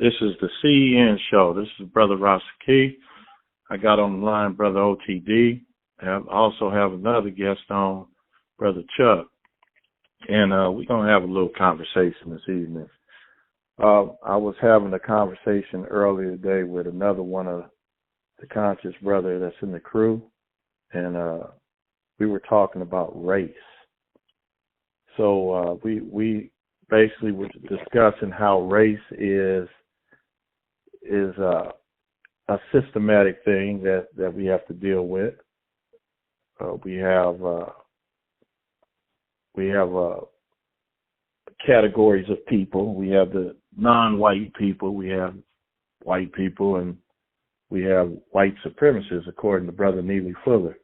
This is the CEN show. This is Brother Rasta Key. I got on the line Brother OTD. I also have another guest on, Brother Chuck. And we're going to have a little conversation this evening. I was having a conversation earlier today with another one of the conscious brother that's in the crew. And we were talking about race. So we basically were discussing how race is a systematic thing that we have to deal with. We have categories of people. We have the non-white people. We have white people, and we have white supremacists, according to Brother Neely Fuller.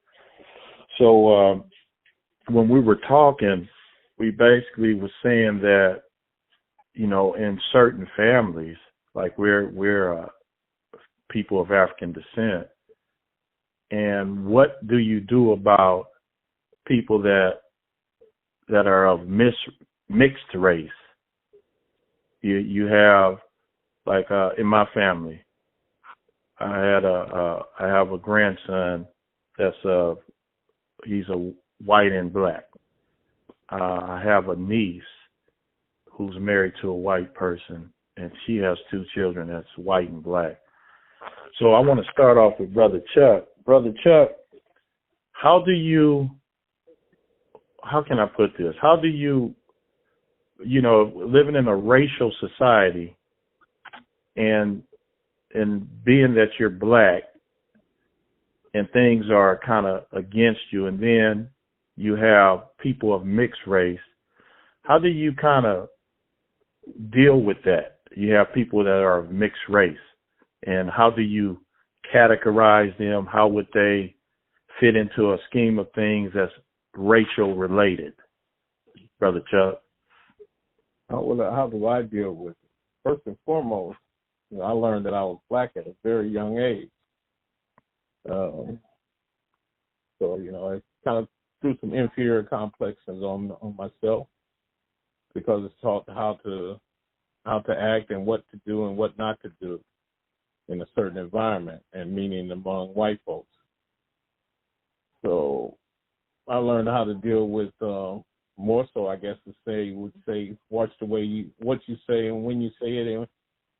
So when we were talking, we basically were saying that, in certain families, like we're people of African descent, and what do you do about people that are of mixed race? You have, like, in my family, I have a grandson that's he's a white and black. I have a niece who's married to a white person, and she has two children that's white and black. So I want to start off with Brother Chuck. Brother Chuck, how can I put this? How do you, living in a racial society and being that you're black and things are kind of against you, and then you have people of mixed race, how do you kind of deal with that? You have people that are of mixed race, and how do you categorize them? How would they fit into a scheme of things that's racial related? Brother Chuck. How do I deal with it? First and foremost, I learned that I was black at a very young age. So it kind of threw some inferior complexes on myself, because it's taught how to act and what to do and what not to do in a certain environment, and meaning among white folks. So I learned how to deal with more so, I guess, would say watch what you say and when you say it,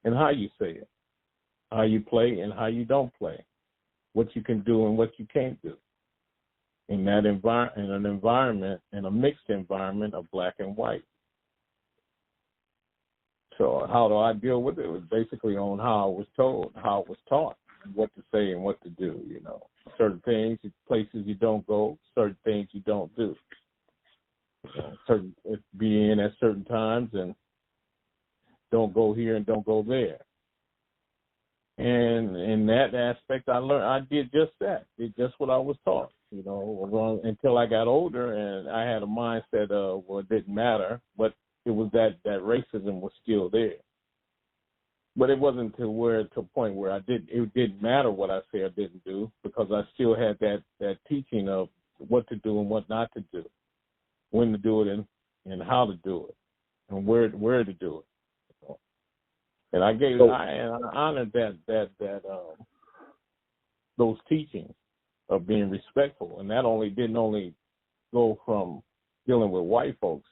and how you say it, how you play and how you don't play, what you can do and what you can't do in that environment, in a mixed environment of black and white. So how do I deal with it? It was basically on how I was told, how I was taught, what to say and what to do. Certain things, places you don't go, certain things you don't do. Be in at certain times and don't go here and don't go there. And in that aspect, I did just that. Did just what I was taught. Until I got older, and I had a mindset of, well, it didn't matter, but it was that racism was still there. But it wasn't to a point where it didn't matter what I said or didn't do, because I still had that teaching of what to do and what not to do, when to do it and how to do it, and where to do it. And I honored those teachings of being respectful, and that didn't only go from dealing with white folks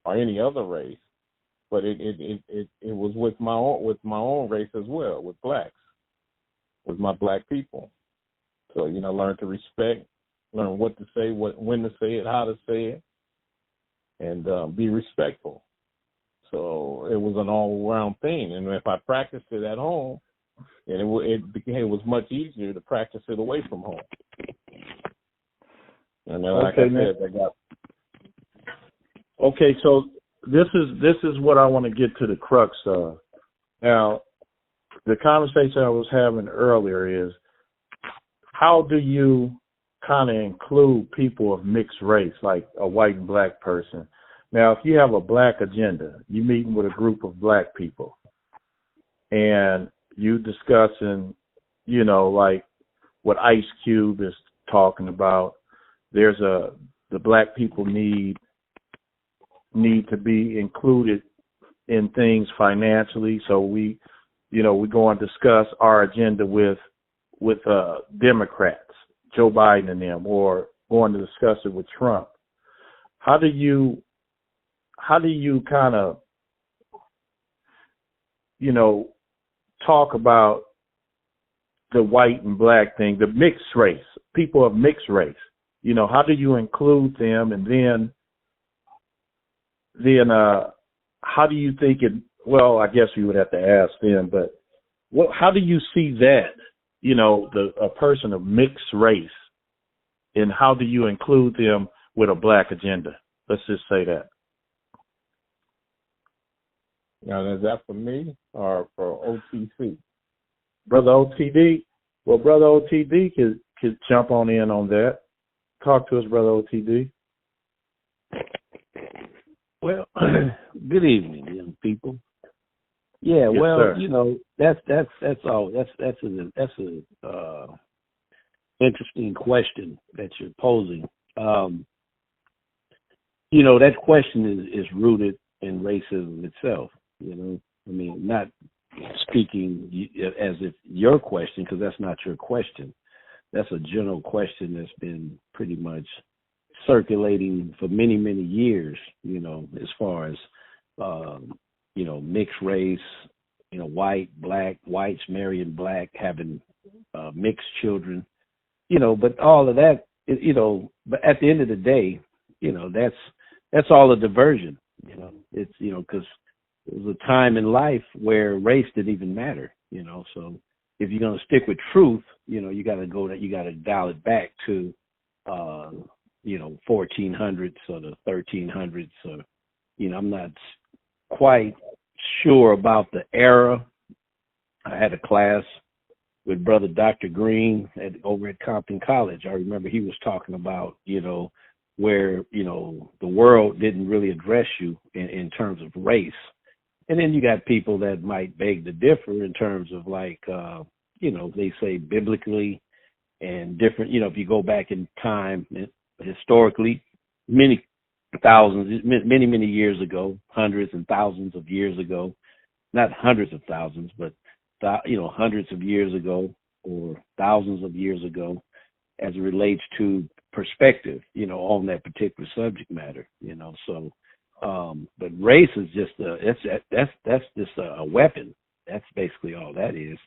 or any other race, but it was with my own race as well, with blacks, with my black people. So learn to respect, learn what to say, when to say it, how to say it, and be respectful. So it was an all-around thing, and if I practiced it at home, and it was much easier to practice it away from home. And then, like I said, Okay, so this is what I want to get to the crux of. Now, the conversation I was having earlier is, how do you kind of include people of mixed race, like a white and black person? Now, if you have a black agenda, you're meeting with a group of black people, and you discussing, like what Ice Cube is talking about. The black people need to be included in things financially, so we we're going to discuss our agenda with Democrats, Joe Biden and them, or going to discuss it with Trump. How do you kind of, talk about the white and black thing, the mixed race, people of mixed race? How do you include them, and then how do you think it? Well, I guess you would have to ask them, but how do you see that? A person of mixed race, and how do you include them with a black agenda? Let's just say that. Now, is that for me or for OTC? Brother OTD? Well, Brother OTD could jump on that. Talk to us, Brother OTD. Well, good evening, young people. Yeah, yes, well, sir. that's all. That's an interesting question that you're posing. That question is rooted in racism itself. I mean, not speaking as if your question, because that's not your question. That's a general question that's been pretty much circulating for many, many years, as far as, mixed race, white, black, whites marrying black, having mixed children, but all of that, but at the end of the day, that's all a diversion, it's, because there was a time in life where race didn't even matter, so if you're going to stick with truth, you got to dial it back to, 1400s or the 1300s, or, I'm not quite sure about the era. I had a class with Brother Dr. Green over at Compton College. I remember he was talking about, where, the world didn't really address you in terms of race. And then you got people that might beg to differ in terms of like, they say biblically and different, if you go back in time, historically, many years ago, hundreds and thousands of years ago, not hundreds of thousands, but, hundreds of years ago or thousands of years ago, as it relates to perspective, on that particular subject matter, so, but race is just that's just a weapon. That's basically all that is,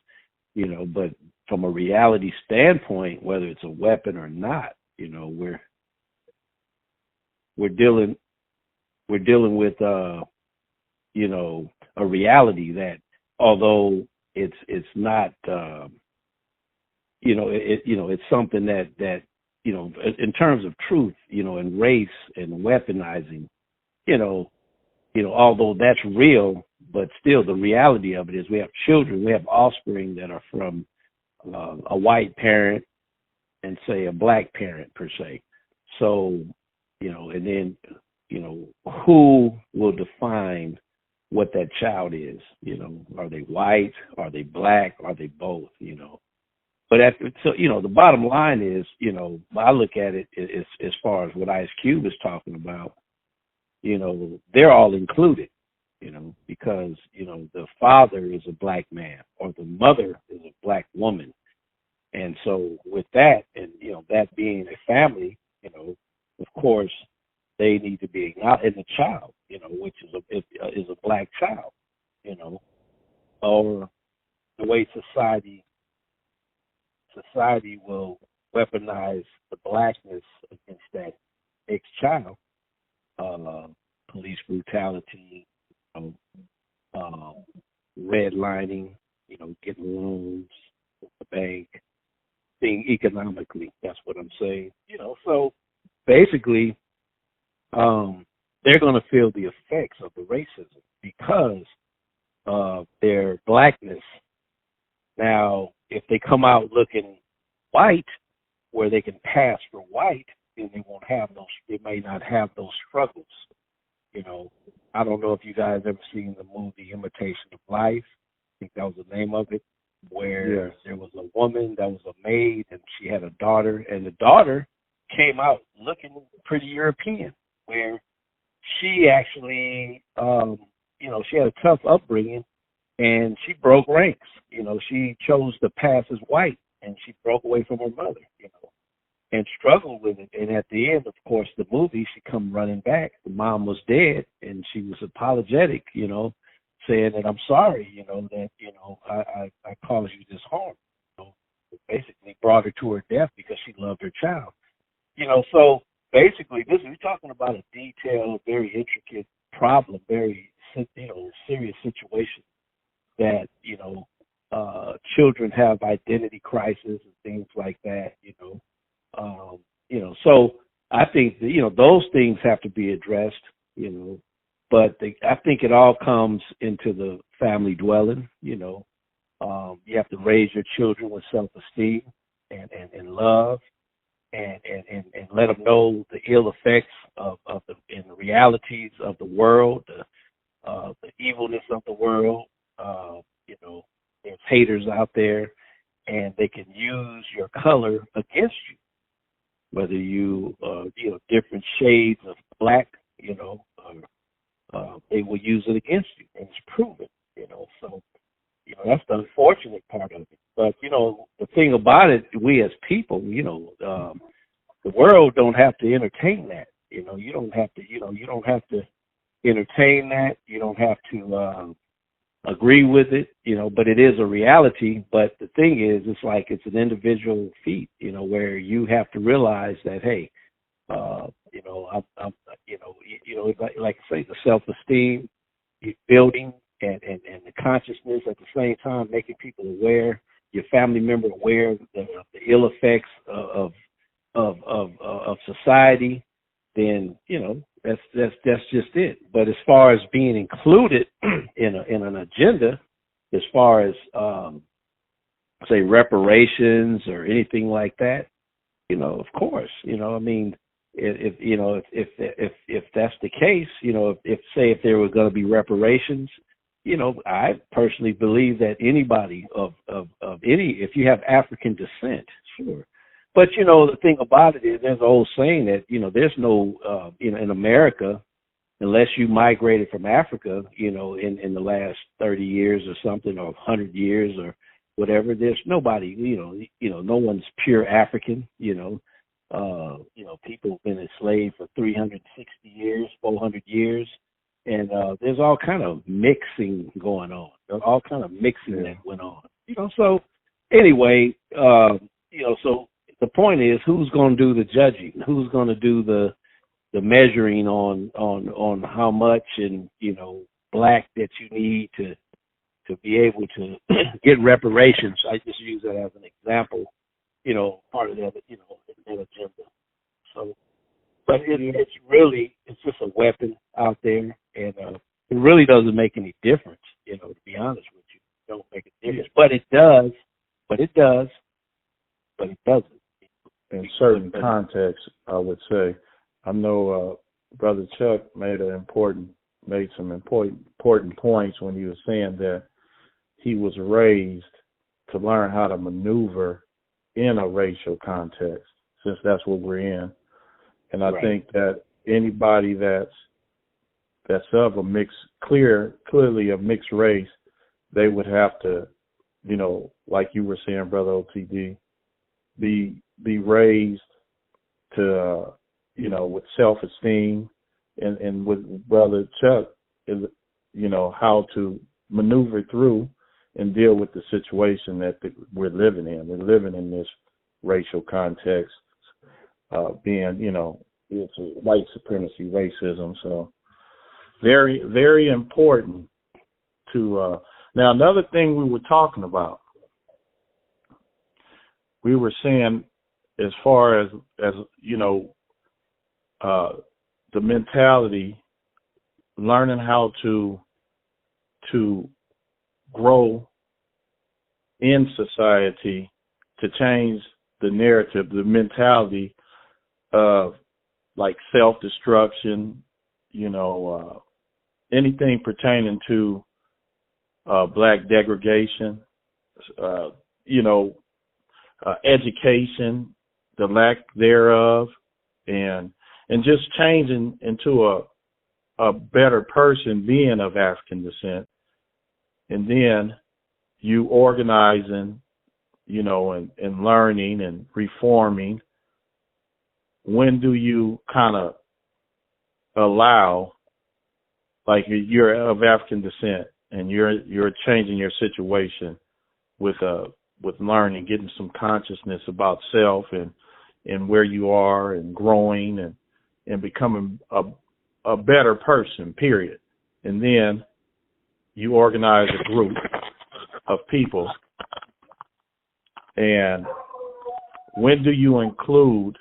but from a reality standpoint, whether it's a weapon or not, we're dealing with a reality that, although it's not it's something that in terms of truth, and race and weaponizing, although that's real, but still the reality of it is we have children, we have offspring that are from a white parent and say a black parent per se. So, and then, who will define what that child is? Are they white? Are they black? Are they both? But the bottom line is, I look at it as far as what Ice Cube is talking about, they're all included, because, the father is a black man or the mother is a black woman. And so with that, and, that being a family, of course, they need to be acknowledged, and the child, which is a black child, or the way society will weaponize the blackness against that ex-child, police brutality, redlining, getting loans at the bank, being economically, that's what I'm saying. So basically, they're going to feel the effects of the racism because of their blackness. Now, if they come out looking white, where they can pass for white, then they may not have those struggles. I don't know if you guys ever seen the movie Imitation of Life. I think that was the name of it, where Yes. there was a woman that was a maid and she had a daughter, and the daughter came out looking pretty European, where she actually, she had a tough upbringing, and she broke ranks. You know, she chose to pass as white, and she broke away from her mother, you know, and struggled with it. And at the end, of course, the movie, she come running back. The mom was dead, and she was apologetic, you know, saying that I'm sorry, you know, that, you know, I caused you this harm. You know, it basically brought her to her death because she loved her child. You know, so basically, we're talking about a detailed, very intricate problem, very, you know, serious situation that, you know, children have identity crisis and things like that, you know, so I think that, you know, those things have to be addressed, you know, but I think it all comes into the family dwelling, you know. You have to raise your children with self-esteem and love and let them know the ill effects of the and the realities of the world, the evilness of the world. You know, there's haters out there, and they can use your color against you, whether you you know, different shades of black, you know, they will use it against you, and it's proven, you know. So, you know, that's the unfortunate part of it. But, you know, the thing about it, we as people, you know, the world don't have to entertain that. You know, you don't have to, you know, you don't have to entertain that. You don't have to agree with it, you know, but it is a reality. But the thing is, it's like it's an individual feat, you know, where you have to realize that, hey, you know, I'm you know, like I say, the self-esteem building and the consciousness at the same time, making people aware, your family member aware of the ill effects of society, then, you know, that's just it. But as far as being included in an agenda, as far as say reparations or anything like that, you know, of course, you know, I mean, if you know, if that's the case, you know, if there were going to be reparations, you know, I personally believe that anybody of any, if you have African descent, sure. But, you know, the thing about it is, there's an old saying that, you know, there's no, you know, in America, unless you migrated from Africa, you know, in the last 30 years or something, or 100 years or whatever, there's nobody, you know, no one's pure African, you know, people have been enslaved for 360 years, 400 years. And there's all kind of mixing going on. There's all kind of mixing that went on. You know, so anyway, you know, so the point is, who's going to do the judging? Who's going to do the measuring on how much and, you know, black that you need to be able to get reparations? I just use that as an example, you know, part of that, you know, that agenda. So, but it's just a weapon out there, and it really doesn't make any difference, you know, to be honest with you. It don't make a difference. But it does, but it doesn't. In certain contexts, I would say. I know Brother Chuck made some important points when he was saying that he was raised to learn how to maneuver in a racial context, since that's what we're in. And I think that anybody that's of a clearly a mixed race, they would have to, you know, like you were saying, Brother OTD, be raised to, you know, with self-esteem, and with Brother Chuck, you know, how to maneuver through and deal with the situation that we're living in. We're living in this racial context, being, you know, it's a white supremacy, racism. So very, very important to, now another thing we were talking about, we were saying, as far as you know, the mentality, learning how to grow in society, to change the narrative, the mentality of like self-destruction, you know, anything pertaining to black degradation, you know, education, the lack thereof, and just changing into a better person, being of African descent, and then you organizing, and learning and reforming. When do you kind of allow, like you're of African descent and you're changing your situation with learning, getting some consciousness about self and where you are and growing and becoming a better person, period. And then you organize a group of people. And when do you include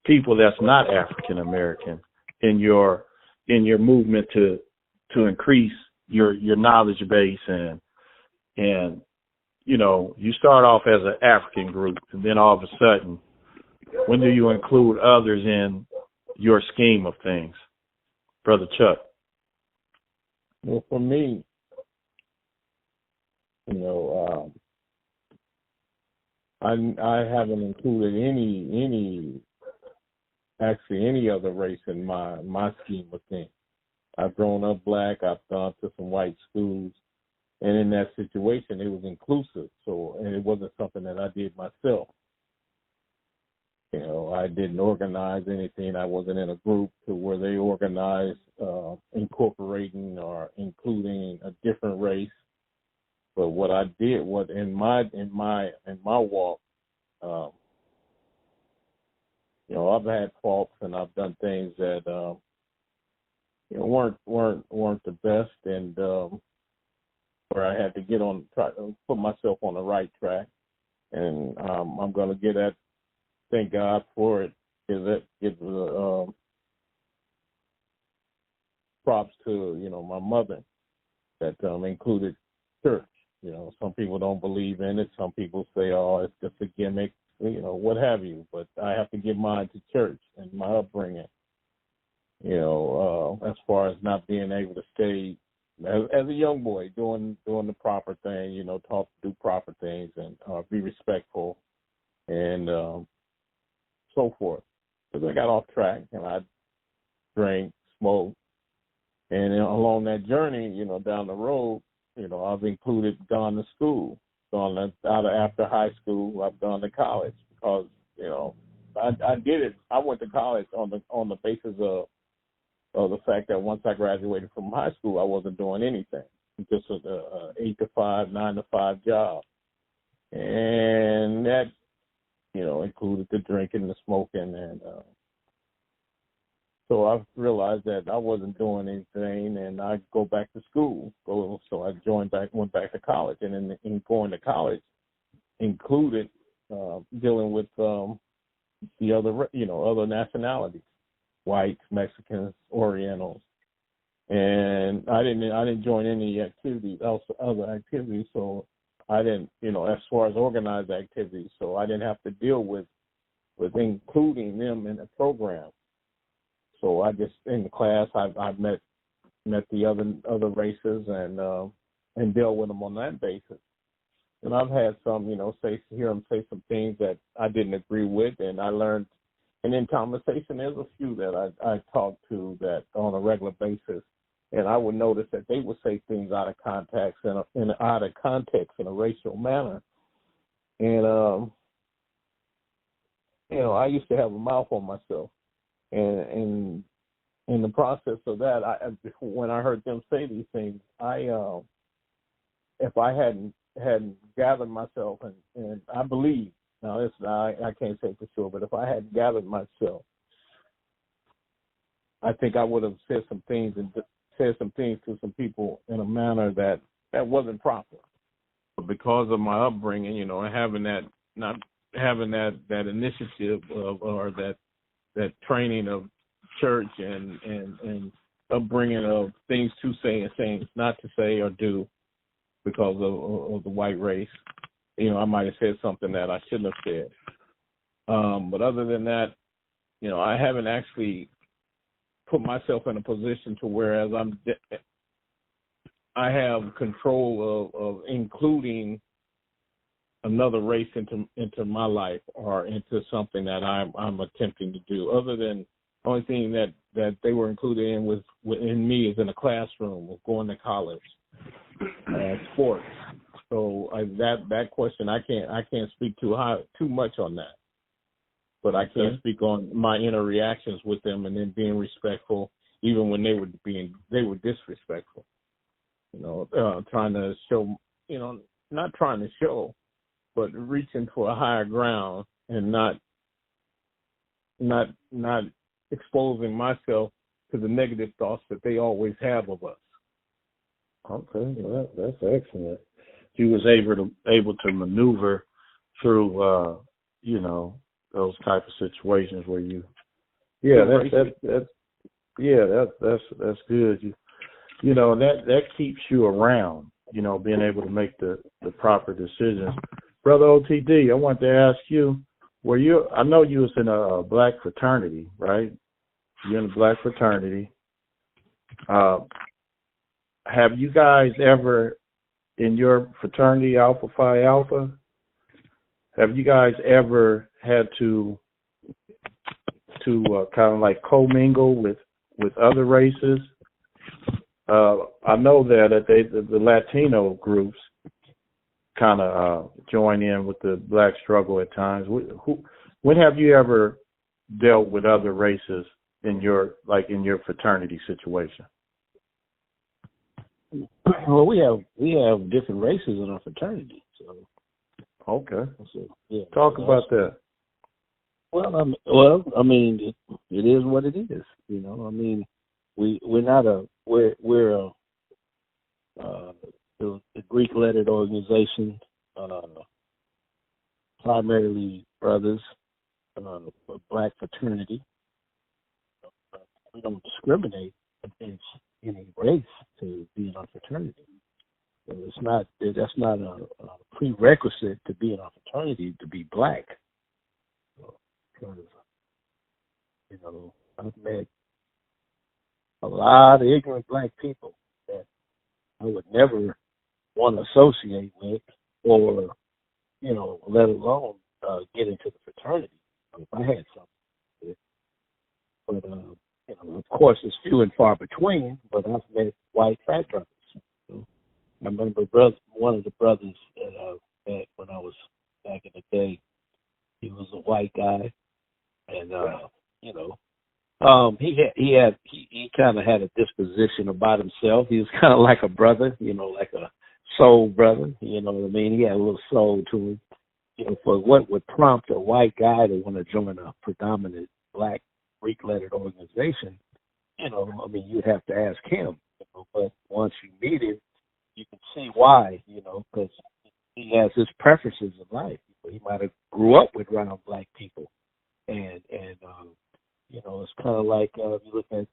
people that's not African American in your movement to increase your knowledge base and you start off as an African group, and then all of a sudden, when do you include others in your scheme of things, Brother Chuck? Well, for me, I haven't included any other race in my scheme of things. I've grown up black. I've gone to some white schools, and in that situation, it was inclusive. And it wasn't something that I did myself. I didn't organize anything. I wasn't in a group to where they organized incorporating or including a different race. But what I did, in my walk, I've had faults and I've done things that weren't the best, and where I had to try to put myself on the right track, and I'm going to get that. Thank God for it. Give props to my mother that included church. Some people don't believe in it. Some people say, "Oh, it's just a gimmick," what have you. But I have to give mine to church and my upbringing. As far as not being able to stay as a young boy doing the proper thing, taught to do proper things and be respectful and so forth. Because I got off track and I drank, smoked, and along that journey, down the road, I've included gone to school, after high school, I've gone to college because I did it. I went to college on the basis of the fact that once I graduated from high school, I wasn't doing anything. It just was a 8 to 5, 9 to 5 job, and that included the drinking, the smoking, and so I realized that I wasn't doing anything, and I go back to school. So I went back to college, and in going to college, included dealing with the other nationalities, whites, Mexicans, Orientals, and I didn't join any other activities. So I didn't, as far as organized activities, so I didn't have to deal with including them in the program. So I just, in the class, I've met the other races and dealt with them on that basis. And I've had some, hear them say some things that I didn't agree with, and I learned. And in conversation, there's a few that I talk to that on a regular basis, and I would notice that they would say things out of context in a racial manner. And I used to have a mouth on myself. And in the process of that, when I heard them say these things, if I hadn't gathered myself, and I believe, now I can't say for sure, but if I hadn't gathered myself, I think I would have said some things to some people in a manner that wasn't proper. But because of my upbringing, and not having that initiative or that training of church and upbringing of things to say and things not to say or do because of the white race, I might have said something that I shouldn't have said. But other than that, I haven't actually put myself in a position to whereas I have control of including another race into my life or into something that I'm attempting to do. Other than the only thing that they were included in me is in a classroom of going to college. sports. So that question I can't speak too much on that, but I can speak on my inner reactions with them, and then being respectful even when they were disrespectful. Trying to show, not trying to show, but reaching for a higher ground and not exposing myself to the negative thoughts that they always have of us. Okay, well, that's excellent. You was able to maneuver through, those type of situations where you, that's good. That keeps you around, being able to make the proper decisions. Brother OTD, I want to ask you, I know you was in a black fraternity, right? You're in a black fraternity. Have you guys ever, in your fraternity, Alpha Phi Alpha, have you guys ever had to kind of like commingle with other races? I know that the Latino groups kind of join in with the black struggle at times. When have you ever dealt with other races in your fraternity situation? Well, we have different races in our fraternity. So okay, yeah. Talk about that. Well, I mean, it is what it is. I mean, we're the Greek lettered organization, primarily brothers, a black fraternity. We don't discriminate against any race to be in our fraternity. So that's not a prerequisite to be in our fraternity to be black. Because, I've met a lot of ignorant black people that I would never want to associate with, or let alone get into the fraternity if I had something. But of course, it's few and far between. But I've met white frat brothers. I remember one of the brothers that I met when I was back in the day. He was a white guy, and he kind of had a disposition about himself. He was kind of like a brother, like a soul brother. You know what I mean? He had a little soul to him. For what would prompt a white guy to want to join a predominant black Greek lettered organization, you'd have to ask him. But once you meet him, you can see why. Because he has his preferences in life. He might have grew up with around black people, and it's kind of like if you look at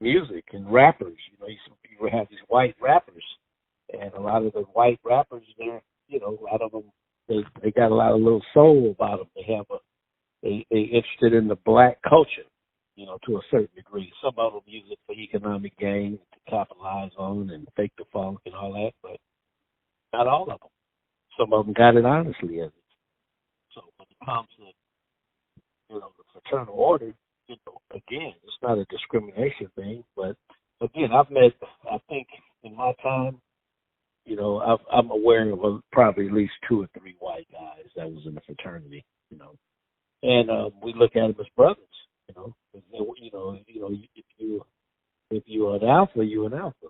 music and rappers. You have these white rappers, and a lot of the white rappers, a lot of them, they got a lot of little soul about them. They interested in the black culture, to a certain degree. Some of them use it for economic gain to capitalize on and fake the funk and all that, but not all of them. Some of them got it honestly as it. So when it comes to the fraternal order, again, it's not a discrimination thing. But again, I think in my time, I'm aware of probably at least 2 or 3 white guys that was in the fraternity, and we look at them as brothers, if you're an alpha, you're an alpha.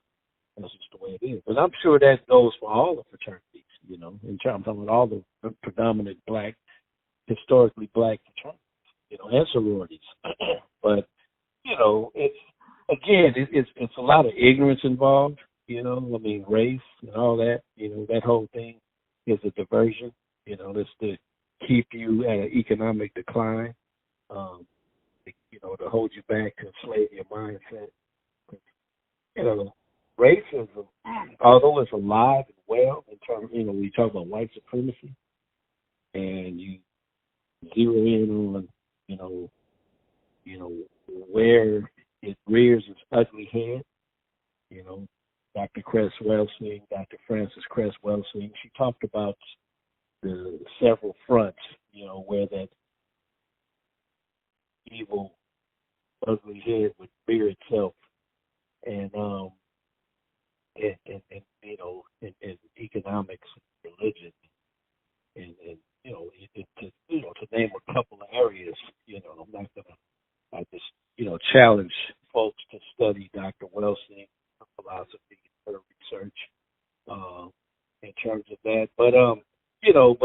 That's just the way it is. And I'm sure that goes for all the fraternities, in terms of all the predominant black, historically black fraternities, and sororities. But, it's a lot of ignorance involved, race and all that, that whole thing is a diversion, that's to keep you at an economic decline, to hold you back, to enslave your mindset. Racism, although it's alive and well in terms, we talk about white supremacy, and you zero in on, where it rears its ugly head. Dr. Cress Welsing, Dr. Frances Cress Welsing, she talked about the several fronts, where that evil, ugly head would rear itself. And in economics, and religion, and to name a couple of areas. I'm not gonna. I just challenge folks to study Dr. Welsing, her philosophy, her research, in terms of that. But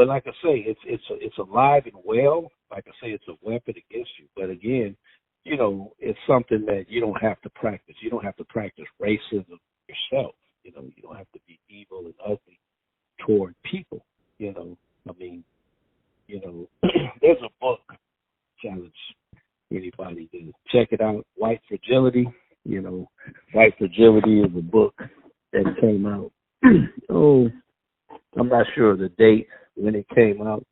like I say, it's alive and well. Like I say, it's a weapon against you. But again, it's something that you don't have to practice. You don't have to practice racism yourself. You don't have to be evil and ugly toward people. I mean, there's a book, challenge anybody to check it out, White Fragility. White Fragility is a book that came out. I'm not sure of the date when it came out,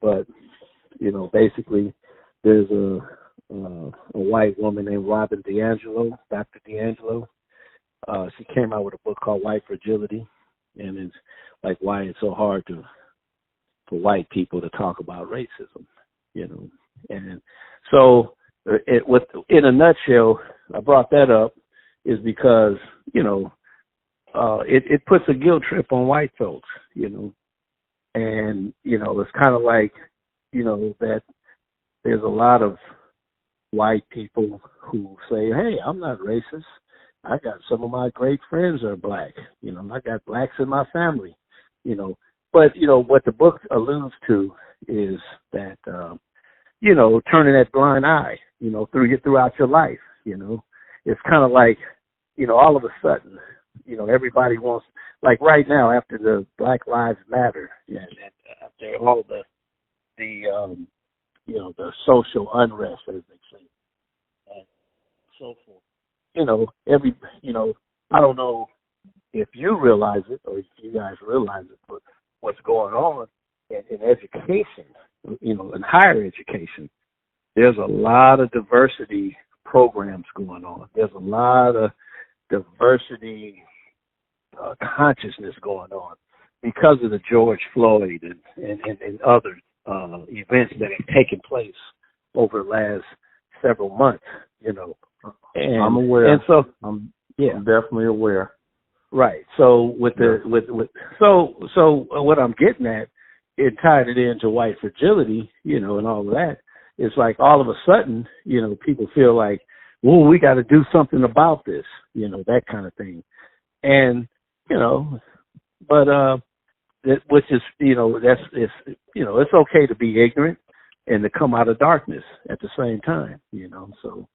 but basically, there's a white woman named Robin DiAngelo, Dr. DiAngelo. She came out with a book called White Fragility, and it's like why it's so hard for white people to talk about racism, and so in a nutshell, I brought that up is because it puts a guilt trip on white folks, and it's kind of like that there's a lot of white people who say, hey, I'm not racist. I got some of my great friends are black. I got blacks in my family, But, what the book alludes to is that, turning that blind eye, throughout your life, It's kind of like, all of a sudden, everybody wants, like right now after the Black Lives Matter, and after all the social unrest, as they say, and so forth. I don't know if you realize it or if you guys realize it, but what's going on in education, in higher education, there's a lot of diversity programs going on. There's a lot of diversity consciousness going on because of the George Floyd and other events that have taken place over the last several months, And I'm aware. And so I'm definitely aware. Right. So so what I'm getting at, it tied it into white fragility, and all of that. It's like all of a sudden, people feel like, well, we got to do something about this, that kind of thing. And, which is, it's okay to be ignorant and to come out of darkness at the same time, so,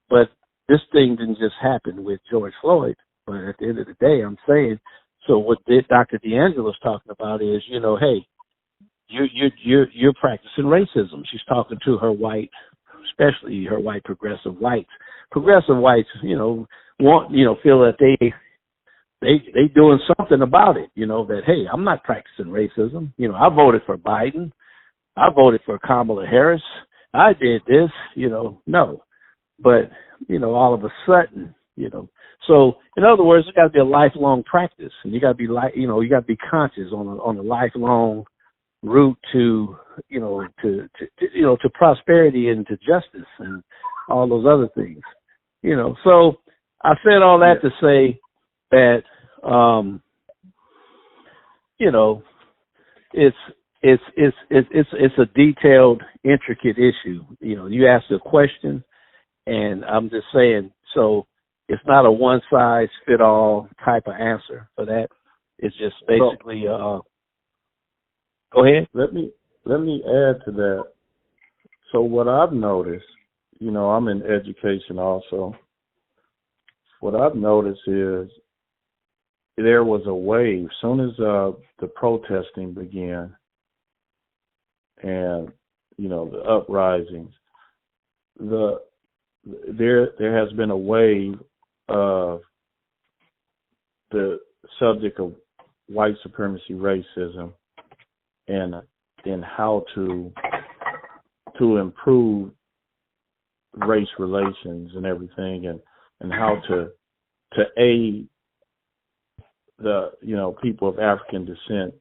but this thing didn't just happen with George Floyd, but at the end of the day, I'm saying, so what Dr. DiAngelo's talking about is, hey, you're practicing racism. She's talking to her white, especially her white progressive whites. Progressive whites, feel that they doing something about it, that, hey, I'm not practicing racism. I voted for Biden. I voted for Kamala Harris. I did this, no. But, all of a sudden, so in other words, it's got to be a lifelong practice, and you got to be you got to be conscious on a lifelong route to prosperity and to justice and all those other things, So I said all that to say that, it's a detailed, intricate issue. You asked a question, and I'm just saying, so it's not a one-size-fit-all type of answer for that. It's just basically, go ahead. Let me add to that. So what I've noticed, I'm in education also. What I've noticed is there was a wave. As soon as the protesting began and, the uprisings, there has been a wave of the subject of white supremacy, racism, and how to improve race relations and everything, and how to aid the people of African descent,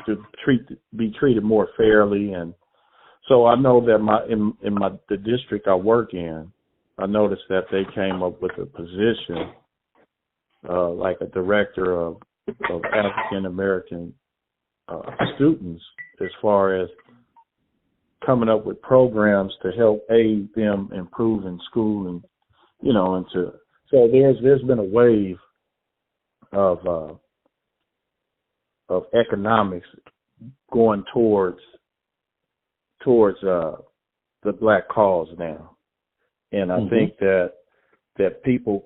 to be treated more fairly. And so I know that the district I work in, I noticed that they came up with a position like a director of African American students, as far as coming up with programs to help aid them improve in school, and so there's been a wave of economics going towards the black cause now, and I think that people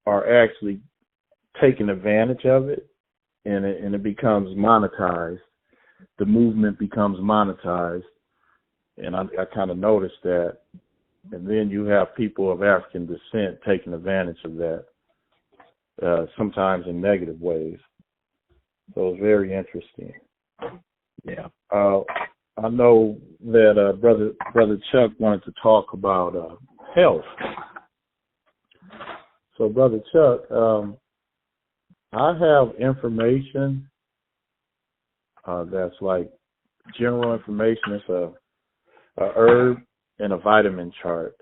are actually taking advantage of it, and it becomes monetized. The movement becomes monetized, and I kind of noticed that. And then you have people of African descent taking advantage of that, sometimes in negative ways. So it's very interesting. Yeah. I know that Brother Chuck wanted to talk about health. So, Brother Chuck, I have information that's like general information. It's a herb and a vitamin chart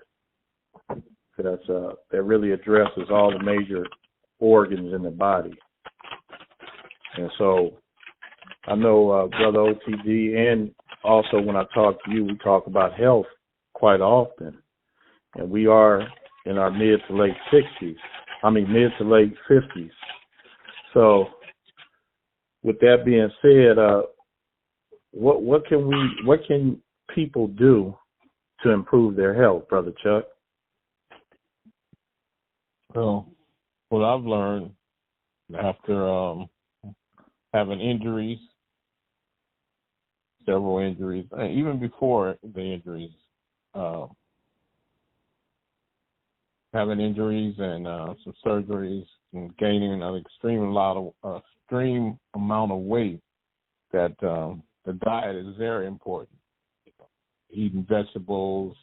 that really addresses all the major organs in the body. And so I know Brother OTD, and also when I talk to you, we talk about health quite often. And we are in our mid to late 50s. So with that being said, what can people do to improve their health, Brother Chuck? Well, what I've learned after having injuries, several injuries, even before the injuries, having injuries and some surgeries and gaining an extreme amount of weight, that the diet is very important. Eating vegetables,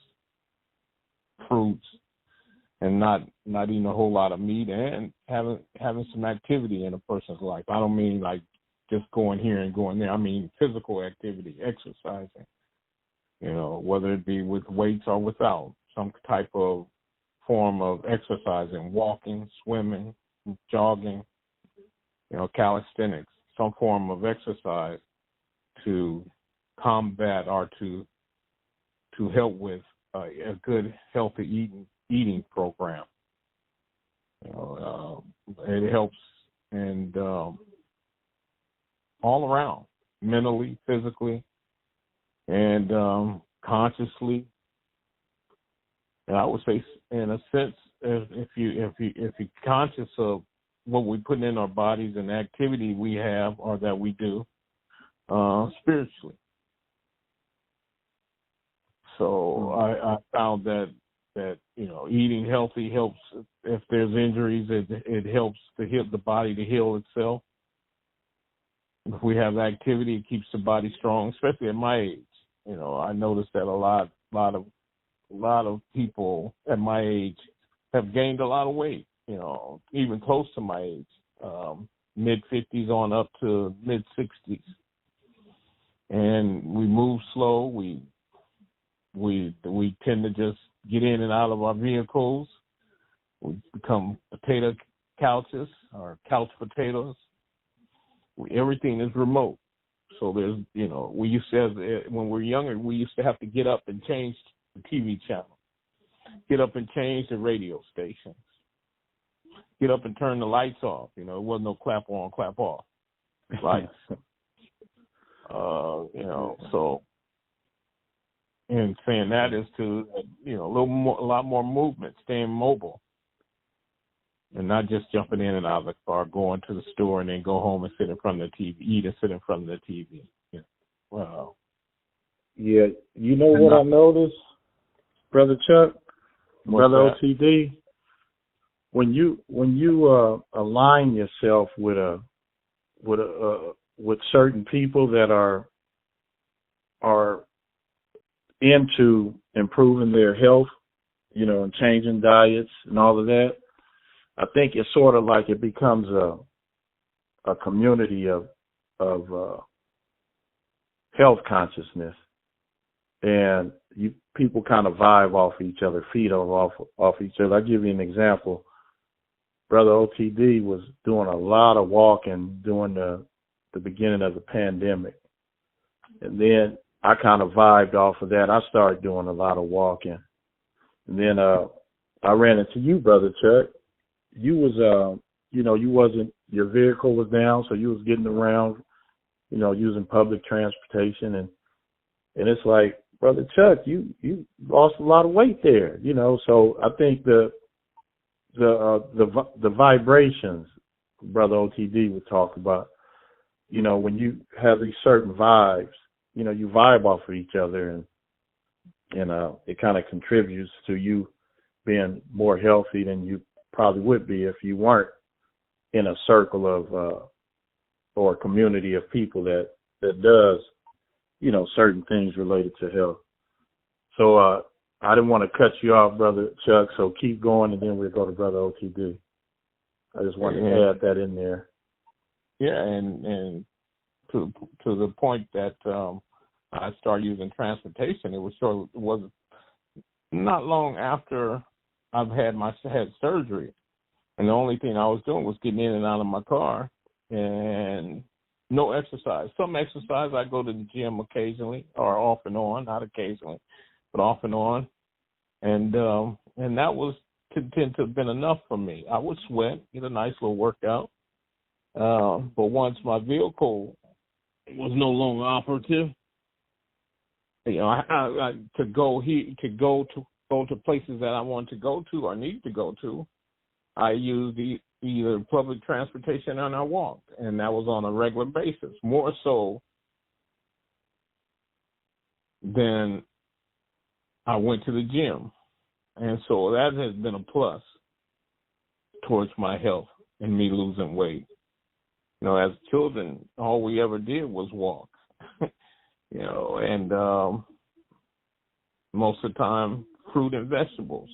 fruits, and not eating a whole lot of meat, and having some activity in a person's life. I don't mean like just going here and going there. I mean physical activity, exercising. Whether it be with weights or without, some type of form of exercising, walking, swimming, jogging, calisthenics, some form of exercise to combat or to help with a good, healthy eating program. It helps, and all around, mentally, physically, and consciously. And I would say, in a sense, if you're conscious of what we put in our bodies and the activity we have or that we do, spiritually. So I found that eating healthy helps. If there's injuries, it helps to heal the body to heal itself. If we have activity, it keeps the body strong, especially at my age. I noticed that a lot of people at my age have gained a lot of weight. Even close to my age, mid-50s on up to mid-60s, and we move slow. We tend to just get in and out of our vehicles. We become potato couches or couch potatoes. Everything is remote. So there's, we used to have, when we were younger, we used to have to get up and change the TV channel, get up and change the radio stations, get up and turn the lights off. It wasn't no clap on, clap off lights. So, and saying that is to, a lot more movement, staying mobile, and not just jumping in and out of the car, going to the store and then go home and sit in front of the TV, eat and sit in front of the TV. Wow. Yeah, what I noticed, Brother Chuck, Brother OTD, when you align yourself with certain people that are into improving their health, and changing diets and all of that, I think it's sort of like it becomes a community of health consciousness, and people kind of vibe off each other, feed off each other. I'll give you an example. Brother OTD was doing a lot of walking during the beginning of the pandemic. And then I kind of vibed off of that. I started doing a lot of walking. And then I ran into you, Brother Chuck. You was, your vehicle was down, so you was getting around, using public transportation. And it's like, Brother Chuck, you lost a lot of weight there, So I think the vibrations, Brother OTD would talk about, when you have these certain vibes, you vibe off of each other, and it kind of contributes to you being more healthy than you probably would be if you weren't in a circle of or a community of people that does, certain things related to health. So I didn't want to cut you off, Brother Chuck, so keep going, and then we'll go to Brother OTD. I just wanted to add that in there. Yeah, and to the point that I started using transportation, it was not long after I've had surgery, and the only thing I was doing was getting in and out of my car, and no exercise. Some exercise, I go to the gym occasionally, or off and on, not occasionally, but off and on, and that was tend to have been enough for me. I would sweat, get a nice little workout, but once my vehicle was no longer operative, I to go to places that I wanted to go to or need to go to, I used either public transportation or I walked, and that was on a regular basis, more so than I went to the gym. And so that has been a plus towards my health and me losing weight. As children, all we ever did was walk, and most of the time, fruit and vegetables,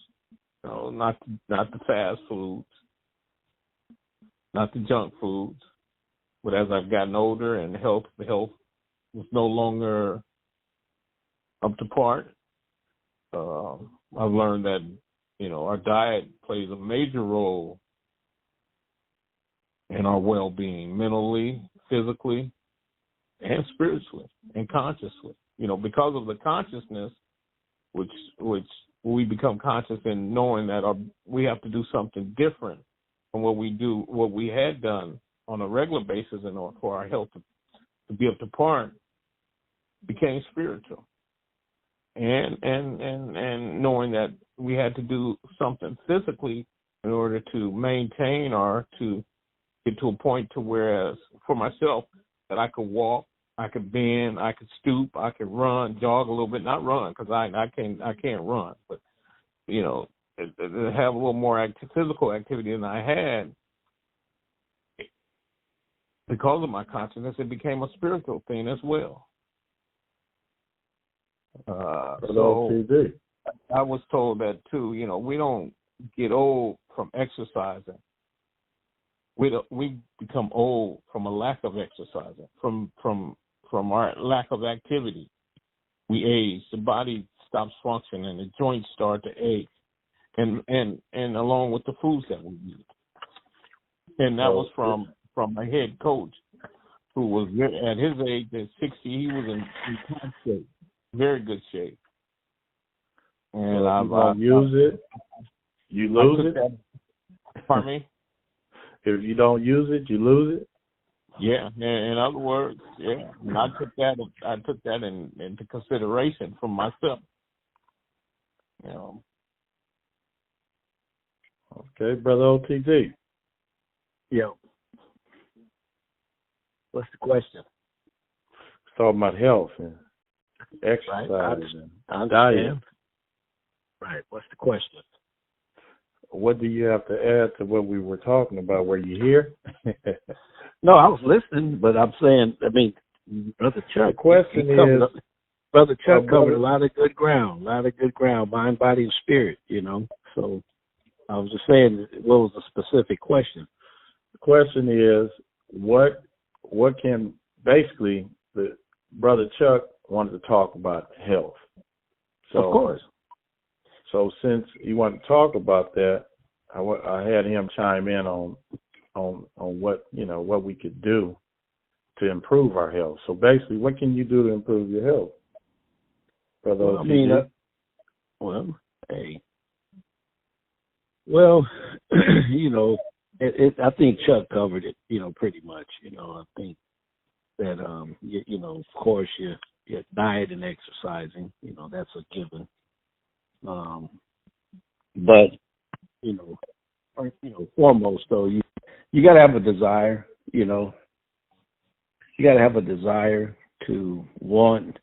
not the fast foods, not the junk foods. But as I've gotten older and the health was no longer up to par, I've learned that, our diet plays a major role in our well-being, mentally, physically, and spiritually, and consciously. Because of the consciousness, which we become conscious in knowing that we have to do something different from what we had done on a regular basis in order for our health to be up to par, became spiritual. And knowing that we had to do something physically in order to maintain or to get to a point to whereas for myself that I could walk, I could bend, I could stoop, I could run, jog a little bit, not run because I can't run, but have a little more physical activity than I had. Because of my consciousness, it became a spiritual thing as well. So I was told that too. We don't get old from exercising. We become old from a lack of exercising, from our lack of activity. We age. The body stops functioning. The joints start to ache, and along with the foods that we eat. And that was from my head coach, who was at his age at 60. He was in top shape. Very good shape. And if you don't use it, you lose it. Pardon me? If you don't use it, you lose it. Yeah. In other words, yeah. And I took that into consideration for myself. Okay, Brother OTD. Yeah. What's the question? It's talking about health and exercise and diet. Right. What's the question? What do you have to add to what we were talking about? Were you here? No, I was listening, but I'm saying, Brother Chuck. The question is, Brother Chuck covered a lot of good ground, mind, body, and spirit, So I was just saying, what was the specific question? The question is, what can, basically, the Brother Chuck wanted to talk about health. So, of course. So since you want to talk about that, I had him chime in on what what we could do to improve our health. So basically, what can you do to improve your health, brother? Well, OTD? Hey, well, I think Chuck covered it, pretty much. I think that, of course, your diet and exercising, that's a given. But, foremost though, you got to have a desire, you got to have a desire to want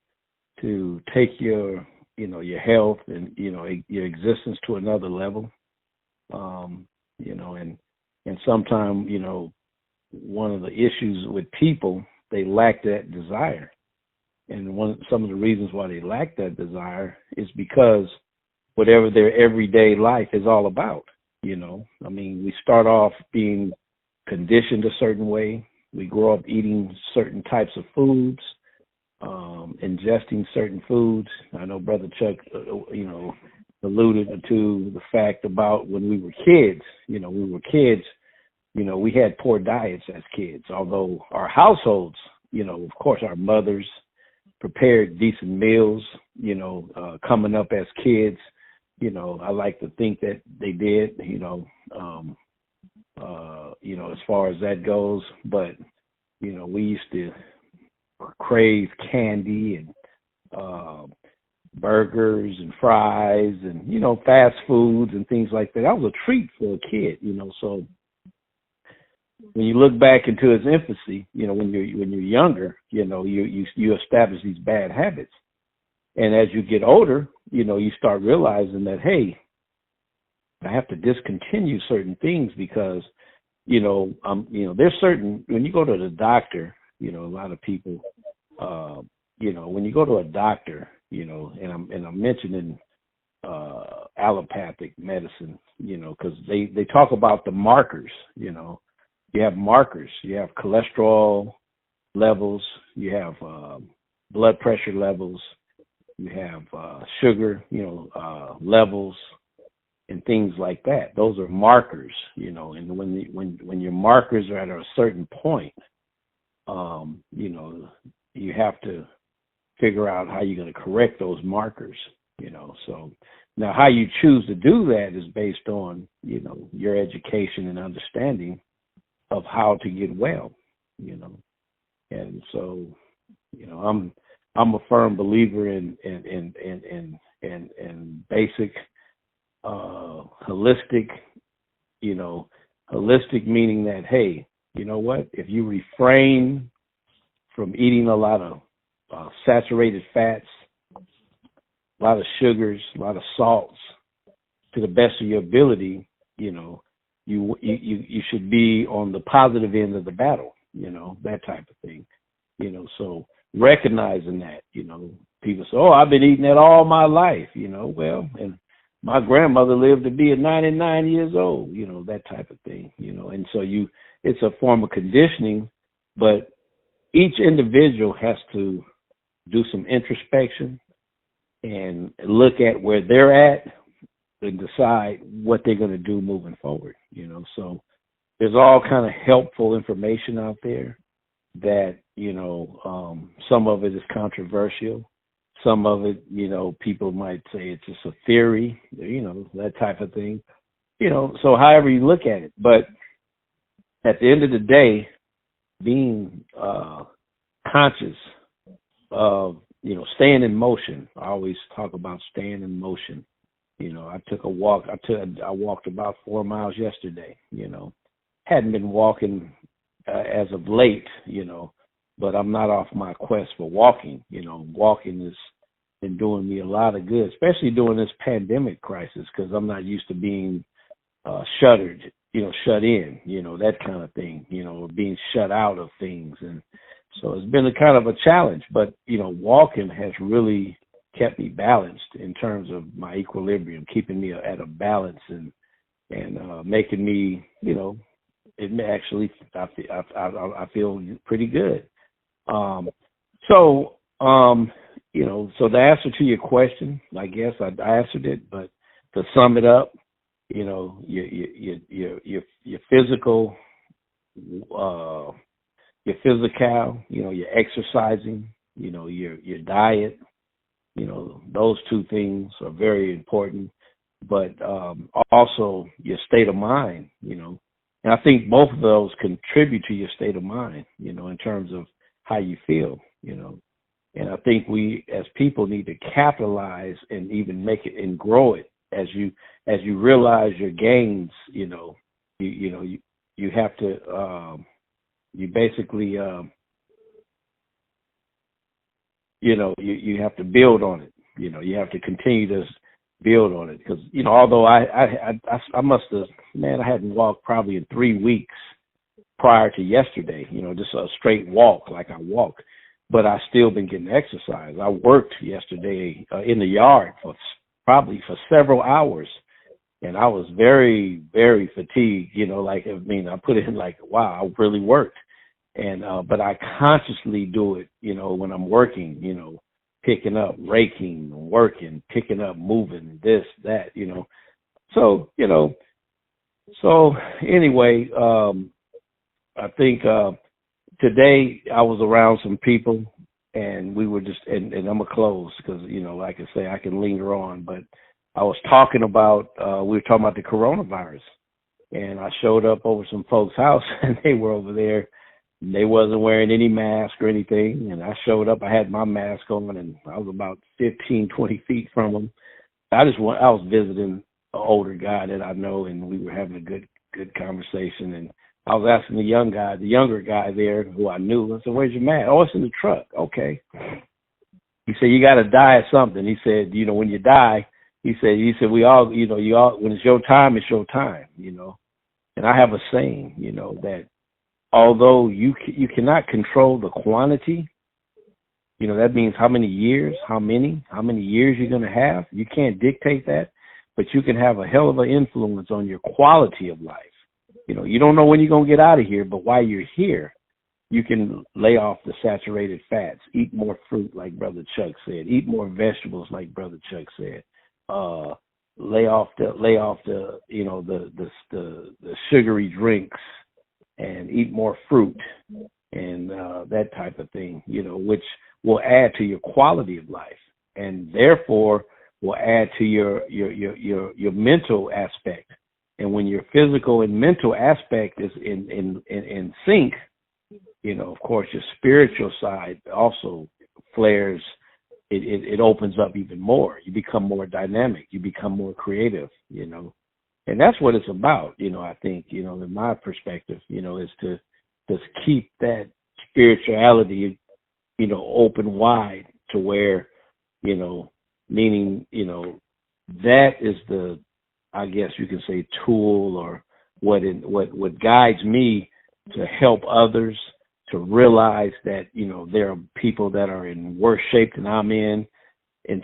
to take your, your health and, your existence to another level. And sometimes, one of the issues with people, they lack that desire. And some of the reasons why they lack that desire is because whatever their everyday life is all about, we start off being conditioned a certain way. We grow up eating certain types of foods, ingesting certain foods. I know Brother Chuck, alluded to the fact about when we were kids. We had poor diets as kids, although our households, of course, our mothers prepared decent meals, coming up as kids. I like to think that they did, as far as that goes. But, we used to crave candy and burgers and fries and, fast foods and things like that. That was a treat for a kid, So when you look back into its infancy, when you're younger, you establish these bad habits. And as you get older, you start realizing that, hey, I have to discontinue certain things because, there's certain, when you go to the doctor, a lot of people, when you go to a doctor, and I'm mentioning allopathic medicine, because they talk about the markers, you have markers, you have cholesterol levels, you have blood pressure levels, you have sugar, levels and things like that. Those are markers, and when your markers are at a certain point, you have to figure out how you're going to correct those markers, So now how you choose to do that is based on, your education and understanding of how to get well, And so, I'm a firm believer in basic holistic, holistic meaning that, hey, you know what? If you refrain from eating a lot of saturated fats, a lot of sugars, a lot of salts, to the best of your ability, you should be on the positive end of the battle, that type of thing, So recognizing that, people say, oh, I've been eating that all my life, well, and my grandmother lived to be at 99 years old, that type of thing, and so it's a form of conditioning, but each individual has to do some introspection and look at where they're at and decide what they're going to do moving forward, So there's all kind of helpful information out there that, some of it is controversial. Some of it, people might say it's just a theory, that type of thing, so however you look at it. But at the end of the day, being conscious of, staying in motion. I always talk about staying in motion. I took a walk. I walked about 4 miles yesterday, hadn't been walking as of late, but I'm not off my quest for walking. Walking has been doing me a lot of good, especially during this pandemic crisis, because I'm not used to being shuttered, shut in, that kind of thing, being shut out of things. And so it's been a kind of a challenge, but, walking has really kept me balanced in terms of my equilibrium, keeping me at a balance and making me, it actually, I feel pretty good. So the answer to your question, I guess I answered it, but to sum it up, your physical, your physical, your exercising, your diet, those two things are very important, but also your state of mind, and I think both of those contribute to your state of mind, in terms of how you feel, and I think we as people need to capitalize and even make it and grow it as you realize your gains, you have to, you basically, you have to build on it. You have to continue to build on it because, although I must have, man, I hadn't walked probably in 3 weeks prior to yesterday, just a straight walk like I walk, but I still been getting exercise. I worked yesterday in the yard for several hours, and I was very, very fatigued, I put in wow, I really worked. And, but I consciously do it, when I'm working, picking up, raking, working, picking up, moving, this, that, So, so anyway, I think, today I was around some people and we were just, and I'm going to close because, like I say, I can linger on, but I was talking about, we were talking about the coronavirus, and I showed up over some folks' house and they were over there. They wasn't wearing any mask or anything, and I showed up. I had my mask on, and I was about 15, 20 feet from them. I was visiting an older guy that I know, and we were having a good conversation. And I was asking the younger guy there who I knew. I said, "Where's your mask?" "Oh, it's in the truck." "Okay." He said, "You got to die of something." He said, "When you die," he said, "we all, when it's your time, it's your time." And I have a saying, that although you cannot control the quantity, that means how many years you're going to have. You can't dictate that, but you can have a hell of an influence on your quality of life. You don't know when you're going to get out of here, but while you're here, you can lay off the saturated fats, eat more fruit, like Brother Chuck said, eat more vegetables, like Brother Chuck said, lay off the sugary drinks, and eat more fruit and that type of thing, which will add to your quality of life, and therefore will add to your mental aspect. And when your physical and mental aspect is in sync, of course, your spiritual side also flares. It opens up even more. You become more dynamic. You become more creative. And that's what it's about, I think, in my perspective, is to just keep that spirituality, open wide to where, meaning, that is the, I guess you can say, tool or what guides me to help others to realize that, there are people that are in worse shape than I'm in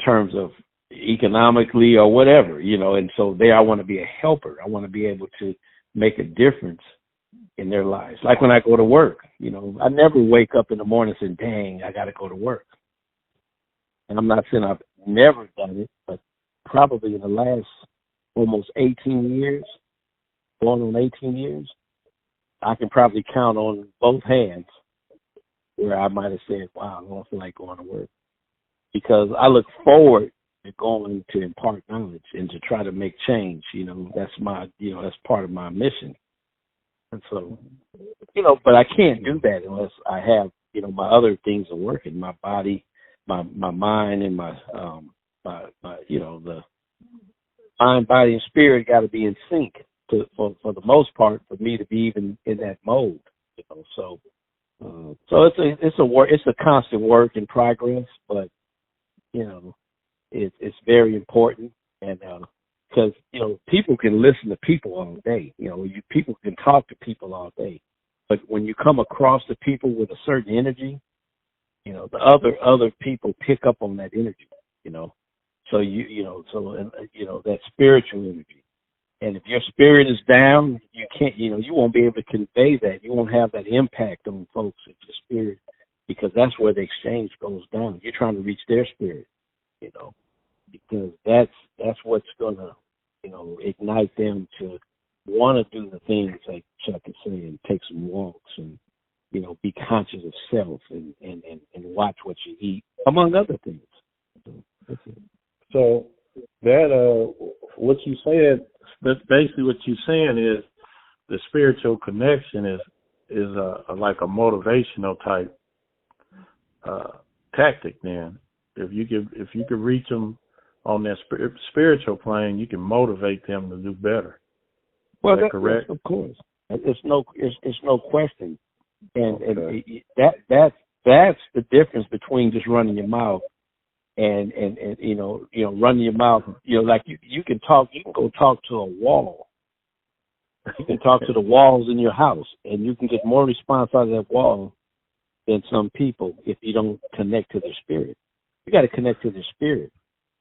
terms of economically or whatever, and so there I want to be a helper. I want to be able to make a difference in their lives. Like when I go to work, I never wake up in the morning and say, "Dang, I got to go to work." And I'm not saying I've never done it, but probably in the last almost 18 years, going on 18 years, I can probably count on both hands where I might have said, "Wow, I don't feel like going to work," because I look forward to going to impart knowledge and to try to make change. That's my, that's part of my mission. And so, but I can't do that unless I have, my other things are working, my body, my mind, and my the mind, body, and spirit got to be in sync for the most part for me to be even in that mode. So it's a constant work in progress, but it's very important, and because people can listen to people all day. People can talk to people all day, but when you come across the people with a certain energy, the other people pick up on that energy. So that spiritual energy. And if your spirit is down, you can't, you won't be able to convey that. You won't have that impact on folks if your spirit, because that's where the exchange goes down. You're trying to reach their spirit, because that's what's gonna, ignite them to want to do the things like Chuck is saying, take some walks and, be conscious of self and watch what you eat, among other things. So, that's it. So that what you said, that's basically what you're saying is the spiritual connection is like a motivational type tactic. Then, if you could reach them on that spiritual plane, you can motivate them to do better. Well, is that correct? Of course, it's no question, and okay. that's the difference between just running your mouth and running your mouth. Like you can go talk to a wall. You can talk to the walls in your house, and you can get more response out of that wall than some people if you don't connect to their spirit. You got to connect to their spirit.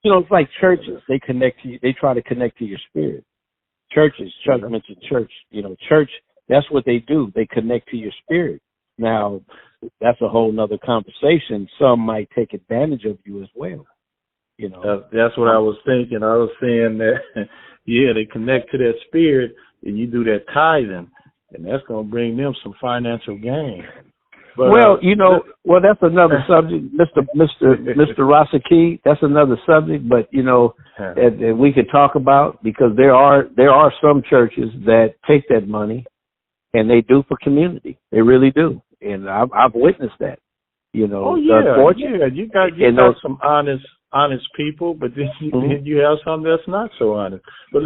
It's like churches. They connect to you. They try to connect to your spirit. Churches, Chuck mentioned church. Church, that's what they do. They connect to your spirit. Now, that's a whole nother conversation. Some might take advantage of you as well. That's what I was thinking. I was saying that, they connect to that spirit, and you do that tithing, and that's going to bring them some financial gain. But, that's another subject, Mr. Rasaki. That's another subject, but and we could talk about, because there are some churches that take that money and they do for community. They really do, and I've witnessed that. You got some honest people, but then you have some that's not so honest. But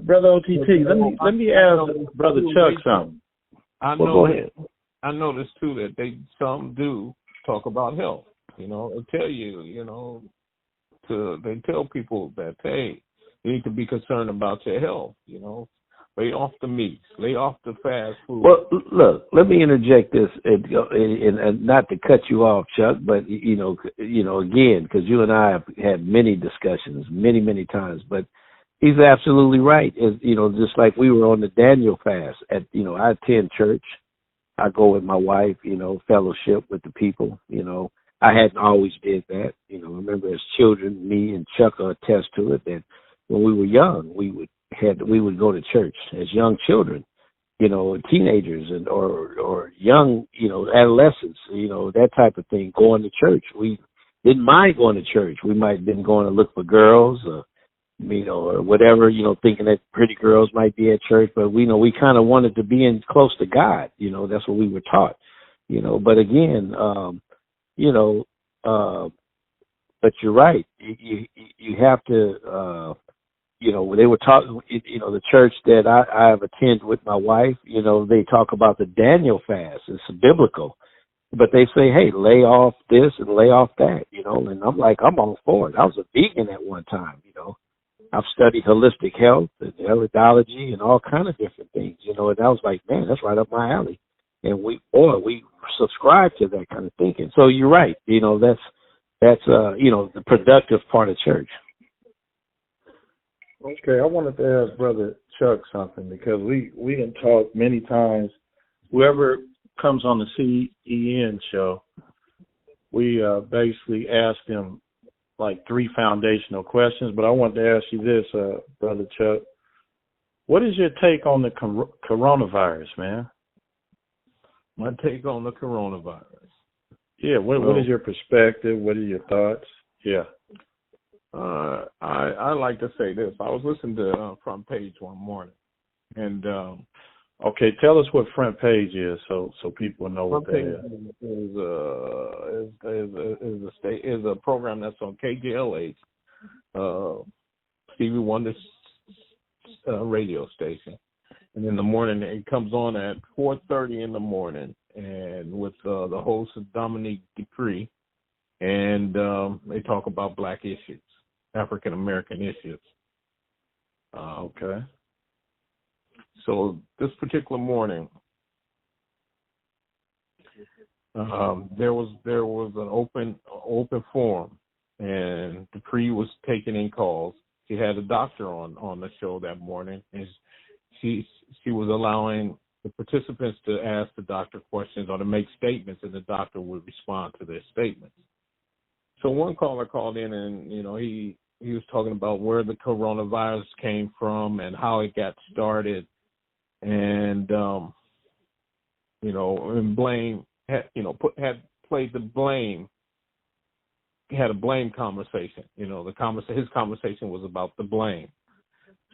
Brother OTT, let me ask Brother Chuck something. Go ahead. I noticed too that some do talk about health. They tell you, they tell people that, hey, you need to be concerned about your health. Lay off the meats, lay off the fast food. Well, look, let me interject this, and not to cut you off, Chuck, but again, because you and I have had many discussions, many times, but he's absolutely right. Just like we were on the Daniel fast. I attend church. I go with my wife, fellowship with the people. I hadn't always did that. I remember as children, me and Chuck attest to it, that when we were young, we would go to church as young children, teenagers or young, adolescents, that type of thing, going to church. We didn't mind going to church. We might have been going to look for girls, or whatever, thinking that pretty girls might be at church, but we kind of wanted to be in close to God. That's what we were taught, but again, but you're right. You have to, they were talking, the church that I have attended with my wife, they talk about the Daniel fast. It's biblical, but they say, hey, lay off this and lay off that, and I'm like, I'm all for it. I was a vegan at one time, I've studied holistic health and iridology and all kind of different things, and I was like, man, that's right up my alley. And we subscribe to that kind of thinking. So you're right. That's the productive part of church. Okay, I wanted to ask Brother Chuck something, because we can talk many times. Whoever comes on the CEN show, we basically ask them like 3 foundational questions. But I want to ask you this, Brother Chuck. What is your take on the coronavirus, man? My take on the coronavirus. Yeah, what is your perspective? What are your thoughts? Yeah. I like to say this. I was listening to Front Page one morning, and okay, tell us what Front Page is, so people know what that is a program that's on KJLH, Stevie Wonder's radio station, and in the morning it comes on at 4:30 in the morning, and with the host Dominique Dupree, and they talk about Black issues, African American issues. Okay. So this particular morning, there was an open forum, and Dupree was taking in calls. She had a doctor on the show that morning, and she was allowing the participants to ask the doctor questions or to make statements, and the doctor would respond to their statements. So one caller called in, and he was talking about where the coronavirus came from and how it got started, and and blame had played the blame. He had a blame conversation. His conversation was about the blame.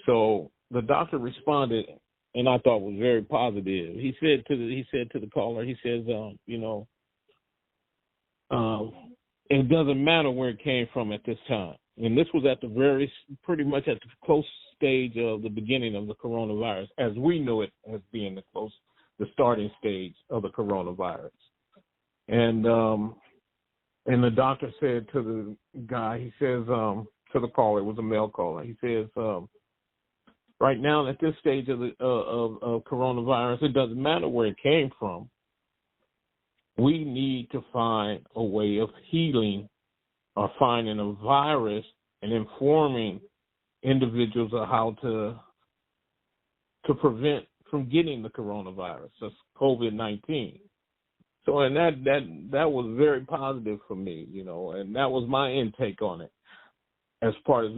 So the doctor responded, and I thought was very positive. He said to the caller, he says, it doesn't matter where it came from at this time. And this was at pretty much at the close stage of the beginning of the coronavirus, as we know it as being the starting stage of the coronavirus. And the doctor said to the guy, he says, to the caller, it was a male caller, he says, right now at this stage of coronavirus, it doesn't matter where it came from. We need to find a way of healing or finding a virus and informing individuals of how to prevent from getting the coronavirus, that's COVID-19. So, and that was very positive for me, and that was my intake on it. As part of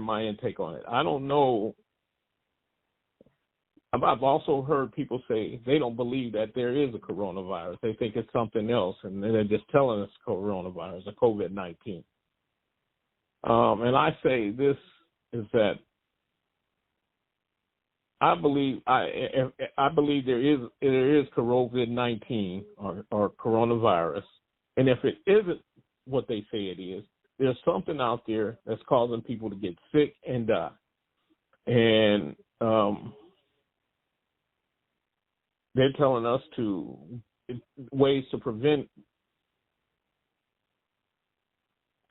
my intake on it, I don't know. I've also heard people say they don't believe that there is a coronavirus. They think it's something else, and they're just telling us coronavirus, a COVID-19. And I say this is that I believe there is COVID-19 or coronavirus, and if it isn't what they say it is, there's something out there that's causing people to get sick and die, and they're telling us ways to prevent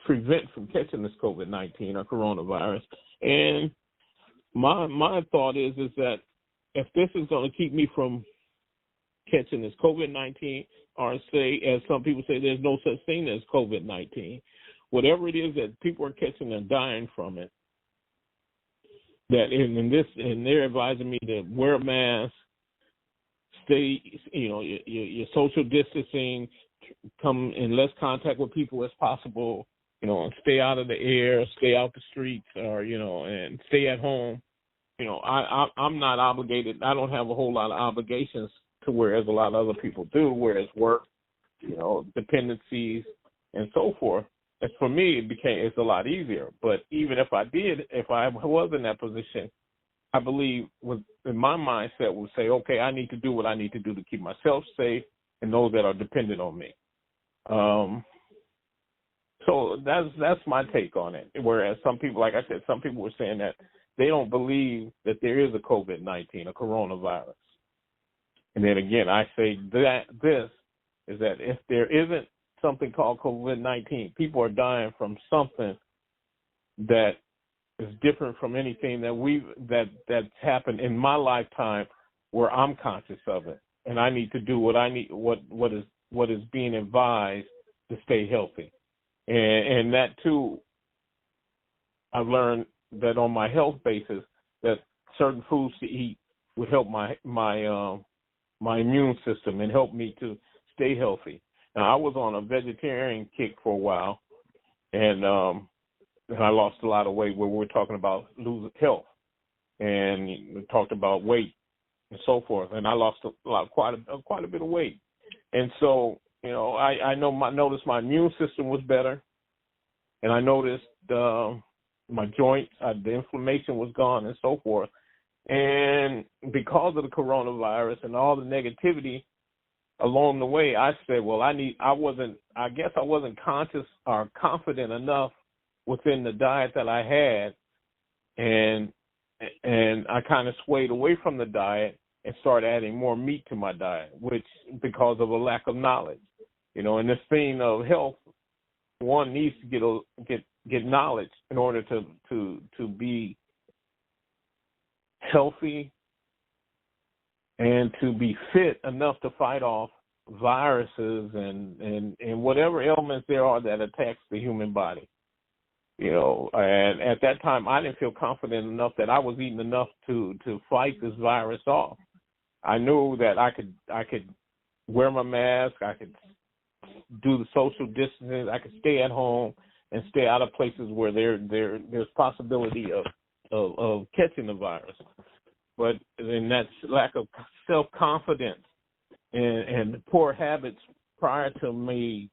from catching this COVID-19 or coronavirus. And my thought is that if this is going to keep me from catching this COVID-19, or say, as some people say, there's no such thing as COVID-19, whatever it is that people are catching and dying from it, and they're advising me to wear a mask, stay, your social distancing, come in less contact with people as possible, and stay out of the air, stay out the streets, or, and stay at home. I'm not obligated. I don't have a whole lot of obligations to whereas a lot of other people do, whereas work, dependencies and so forth. And for me, it's a lot easier. But even if I was in that position, I believe in my mindset would say, okay, I need to do what I need to do to keep myself safe and those that are dependent on me. So that's my take on it. Whereas some people, like I said, some people were saying that they don't believe that there is a COVID-19, a coronavirus. And then again, I say that this is that if there isn't something called COVID-19, people are dying from something that is different from anything that's happened in my lifetime where I'm conscious of it, and I need to do what is being advised to stay healthy. And that too, I've learned that on my health basis that certain foods to eat would help my immune system and help me to stay healthy. Now, I was on a vegetarian kick for a while, and I lost a lot of weight where we were talking about losing health, and we talked about weight and so forth, and I lost quite a bit of weight. And so, I noticed my immune system was better, and I noticed my joints, the inflammation was gone and so forth. And because of the coronavirus and all the negativity along the way, I said, well, I wasn't conscious or confident enough within the diet that I had, and I kind of swayed away from the diet and started adding more meat to my diet, which because of a lack of knowledge. In this thing of health, one needs to get knowledge in order to be healthy and to be fit enough to fight off viruses and whatever ailments there are that attacks the human body. And at that time, I didn't feel confident enough that I was eating enough to fight this virus off. I knew that I could wear my mask, I could do the social distancing, I could stay at home and stay out of places where there's possibility of catching the virus. But then that lack of self-confidence and poor habits prior to my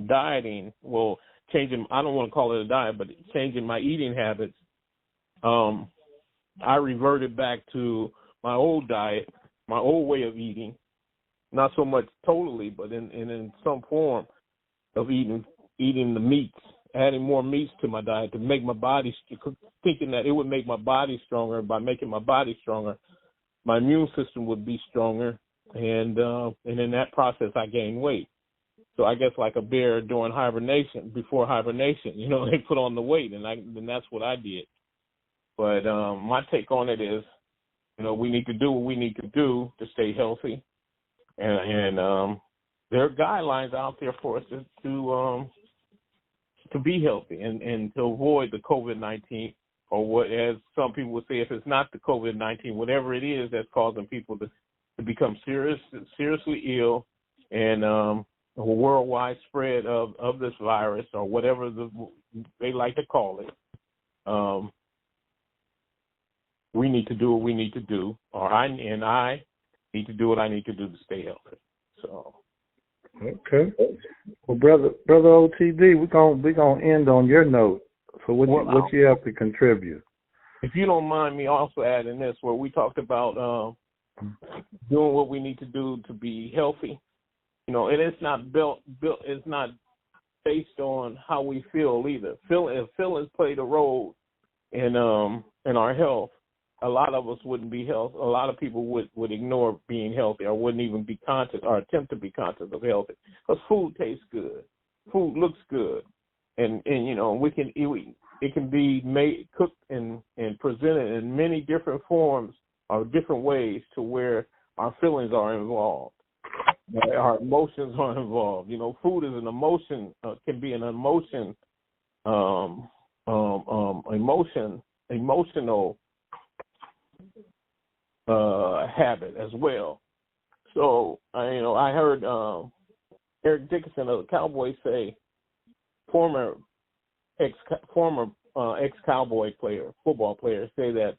dieting, well, changing, I don't want to call it a diet, but changing my eating habits, I reverted back to my old diet, my old way of eating, not so much totally, but in some form of eating the meats, adding more meats to my diet to make my body, thinking that it would make my body stronger. By making my body stronger, my immune system would be stronger, and in that process, I gained weight. So I guess like a bear during hibernation, before hibernation, they put on the weight, and that's what I did. But my take on it is, we need to do what we need to do to stay healthy, and there are guidelines out there for us to be healthy and to avoid the COVID-19, or what, as some people would say, if it's not the COVID-19, whatever it is that's causing people to become seriously ill, and a worldwide spread of this virus, or whatever they like to call it. We need to do what we need to do, or I need to do what I need to do to stay healthy. So. Okay. Well, brother OTD, we're gonna end on your note. So what you have to contribute? If you don't mind me also adding this, where we talked about doing what we need to do to be healthy, and it's not built. It's not based on how we feel either. Feelings played a role in our health. A lot of us wouldn't be healthy. A lot of people would ignore being healthy, or wouldn't even be conscious or attempt to be conscious of healthy. Because food tastes good, food looks good, and it can be made, cooked, and presented in many different forms or different ways to where our feelings are involved, our emotions are involved. Food is an emotion, can be an emotional habit as well. So I heard Eric Dickerson of the Cowboys say, former ex-Cowboy player, football player, say that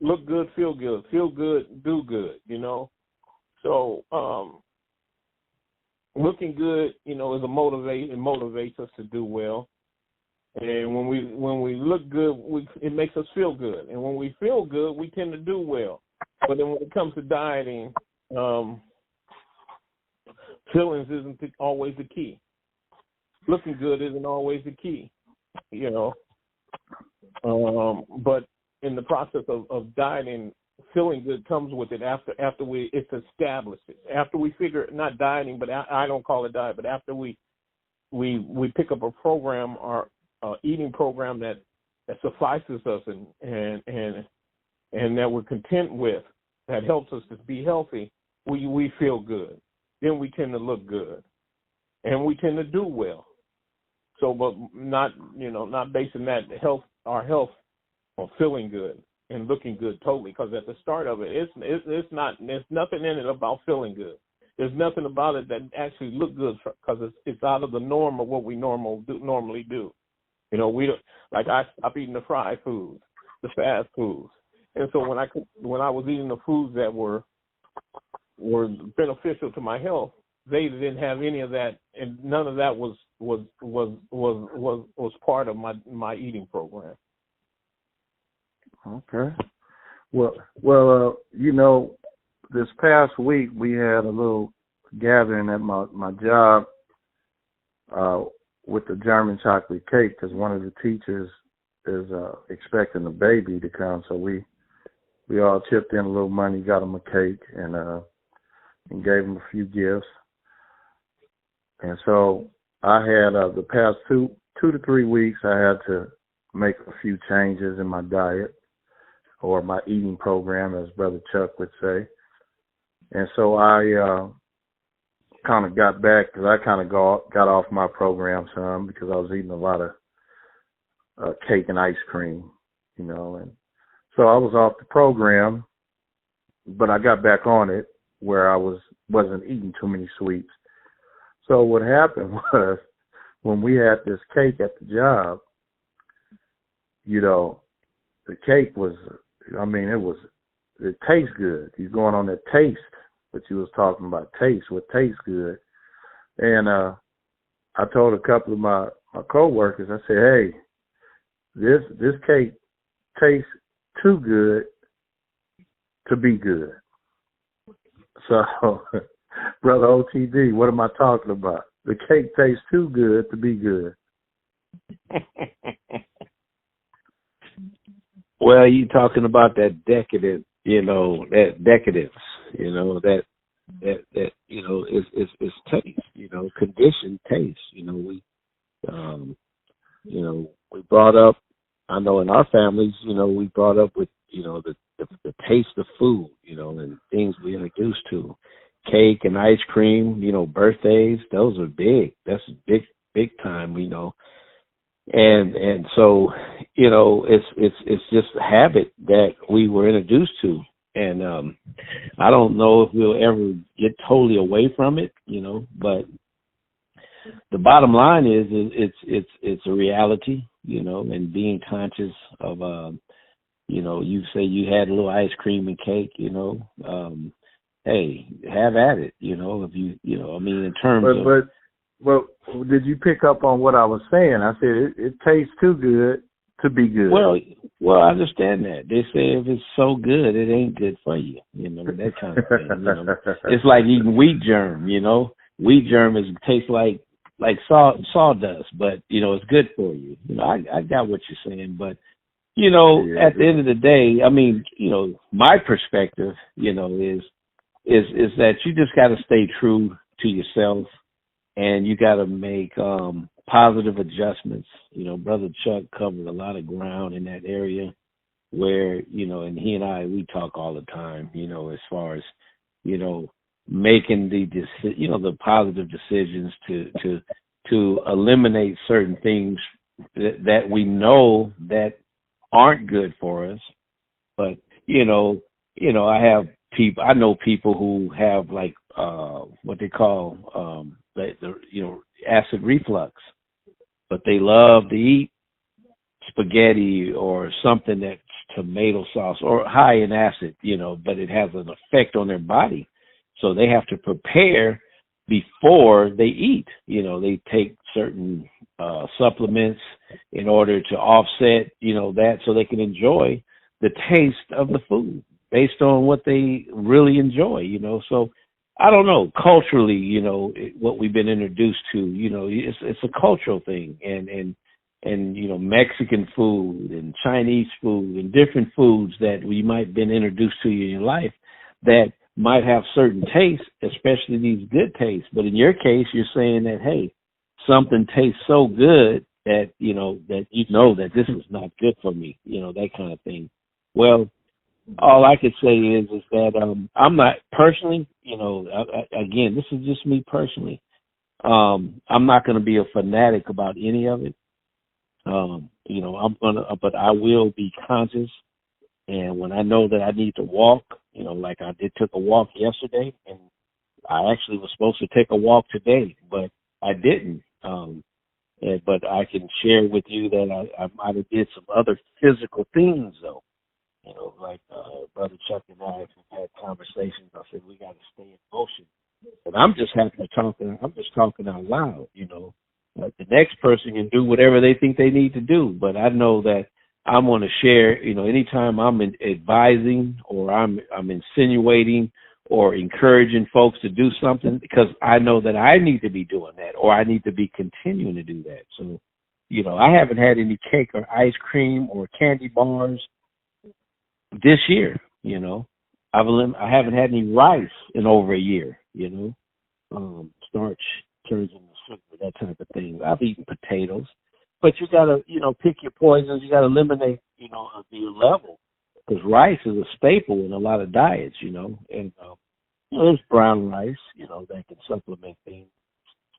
look good, feel good, do good. So looking good, is a motivate. It motivates us to do well. And when we look good, it makes us feel good. And when we feel good, we tend to do well. But then when it comes to dieting, feelings isn't always the key. Looking good isn't always the key, But in the process of dieting, feeling good comes with it after it's established. After we figure, not dieting, but I don't call it diet, but after we pick up a program or eating program that suffices us and that we're content with, that helps us to be healthy, we feel good. Then we tend to look good, and we tend to do well. So, but not basing our health on feeling good and looking good totally, because at the start of it, there's nothing in it about feeling good. There's nothing about it that actually look good, because it's out of the norm of what we normally do. We don't, like I've eaten the fried foods, the fast foods, and so when I was eating the foods that were beneficial to my health, they didn't have any of that, and none of that was part of my eating program. Okay. Well, this past week we had a little gathering at my job with the German chocolate cake, because one of the teachers is expecting a baby to come, so we all chipped in a little money, got him a cake, and gave him a few gifts. And so I had the past 2 to 3 weeks, I had to make a few changes in my diet, or my eating program, as Brother Chuck would say. And so I kind of got back, because I kind of got off my program some, because I was eating a lot of cake and ice cream, and So I was off the program, but I got back on it where I wasn't eating too many sweets. So what happened was when we had this cake at the job, you know, the cake was, I mean, it tastes good. He's going on that taste, but you was talking about taste, what tastes good. And I told a couple of my coworkers, I said, hey, this cake tastes too good to be good. So, Brother OTD, what am I talking about? The cake tastes too good to be good. Well, you talking about that decadent, that decadence, that it's taste, conditioned taste. We brought up, I know in our families, we brought up with, the taste of food, and things we introduced to. Cake and ice cream, birthdays, those are big. That's big time, And so, it's just a habit that we were introduced to. And I don't know if we'll ever get totally away from it, but the bottom line is it's a reality, and being conscious of you say you had a little ice cream and cake, hey, have at it, if in terms of. Well, did you pick up on what I was saying? I said it tastes too good to be good. Well, I understand that. They say if it's so good, it ain't good for you, that kind of thing. It's like eating wheat germ, Wheat germ tastes like sawdust, but, it's good for you. I got what you're saying, but, at the end of the day, my perspective, is that you just got to stay true to yourself. And you got to make positive adjustments. Brother Chuck covered a lot of ground in that area where, and he and I, we talk all the time, as far as, making the positive decisions to eliminate certain things that we know that aren't good for us. But, I know people who have like what they call acid reflux, but they love to eat spaghetti or something that's tomato sauce or high in acid, but it has an effect on their body. So they have to prepare before they eat. They take certain supplements in order to offset, that so they can enjoy the taste of the food based on what they really enjoy, So I don't know, culturally, what we've been introduced to, it's a cultural thing, and Mexican food and Chinese food and different foods that we might have been introduced to in your life that might have certain tastes, especially these good tastes. But in your case, you're saying that, hey, something tastes so good that, that this is not good for me, that kind of thing. Well, all I could say is that I'm not personally, again, this is just me personally. I'm not going to be a fanatic about any of it. But I will be conscious. And when I know that I need to walk, like I took a walk yesterday, and I actually was supposed to take a walk today, but I didn't. But I can share with you that I might have did some other physical things though. Like Brother Chuck and I have had conversations. I said we got to stay in motion. And I'm just happy to talk. I'm just talking out loud. Like the next person can do whatever they think they need to do. But I know that I'm going to share. Anytime I'm advising or I'm insinuating or encouraging folks to do something, because I know that I need to be doing that or I need to be continuing to do that. So, I haven't had any cake or ice cream or candy bars this year. I haven't had any rice in over a year. Starch turns into sugar, that type of thing. I've eaten potatoes, but you gotta pick your poisons. You gotta eliminate the level, because rice is a staple in a lot of diets. And there's brown rice that can supplement things,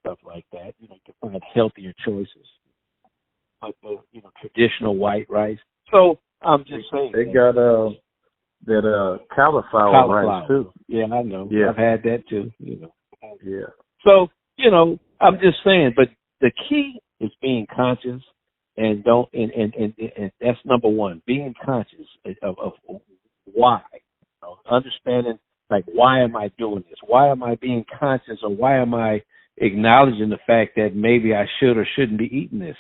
stuff like that. You can find healthier choices, but the traditional white rice. So I'm just saying. They got that cauliflower rice too. Yeah, I know. Yeah. I've had that too. Yeah. So I'm just saying. But the key is being conscious, and don't and that's number one. Being conscious of why. Understanding, like, why am I doing this? Why am I being conscious, or why am I acknowledging the fact that maybe I should or shouldn't be eating this?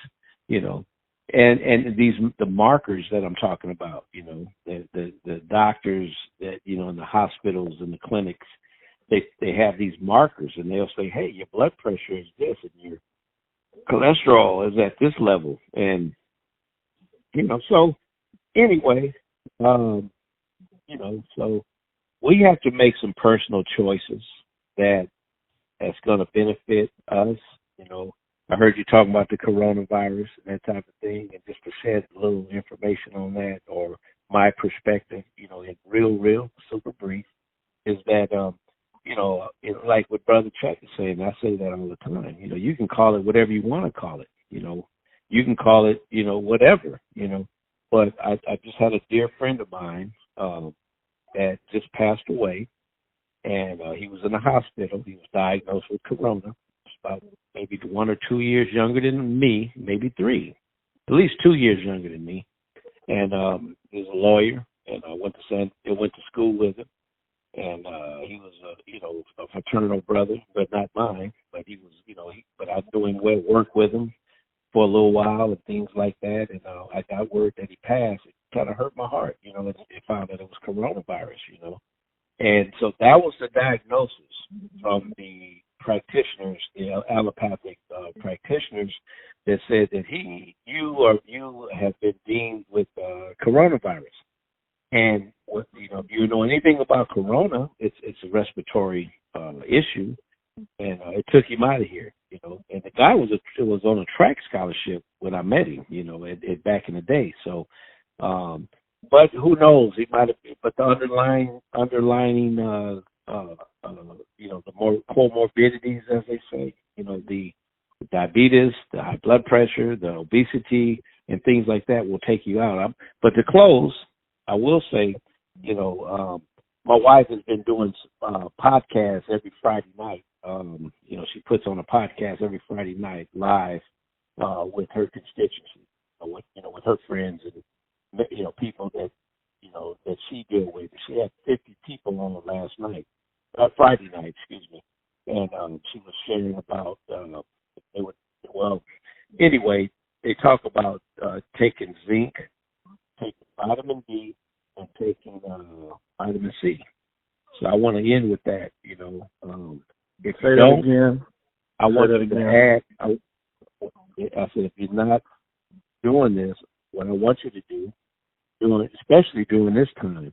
And the markers that I'm talking about, the doctors that, in the hospitals and the clinics, they have these markers, and they'll say, hey, your blood pressure is this, and your cholesterol is at this level. And, so anyway, so we have to make some personal choices that's going to benefit us. I heard you talking about the coronavirus and that type of thing, and just to shed a little information on that, or my perspective, in real, super brief, is that, like what Brother Chuck is saying, I say that all the time, you can call it whatever you want to call it, you can call it, whatever, but I just had a dear friend of mine that just passed away, and he was in the hospital. He was diagnosed with corona. About maybe 1 or 2 years younger than me, maybe 3, at least 2 years younger than me. And he was a lawyer, and I went to school with him. And he was a fraternal brother, but not mine. But he was, but I was doing work with him for a little while and things like that. And I got word that he passed. It kind of hurt my heart, It found that it was coronavirus, And so that was the diagnosis from the practitioners, the allopathic practitioners, that said that you have been deemed with coronavirus. And if you know anything about corona, it's a respiratory issue, and it took him out of here. And the guy was on a track scholarship when I met him. Back in the day. So. But who knows? He might have. But the underlying, the more comorbidities, as they say, the diabetes, the high blood pressure, the obesity, and things like that will take you out. But to close, I will say, my wife has been doing podcasts every Friday night. She puts on a podcast every Friday night live with her constituency, with her friends and people that that she deal with. She had 50 people on last night, Friday night, excuse me, and she was sharing about anyway, they talk about taking zinc, taking vitamin D, and taking vitamin C. So I want to end with that. If Say you that don't, again. I want to add. I said, if you're not doing this, what I want you to do, especially during this time,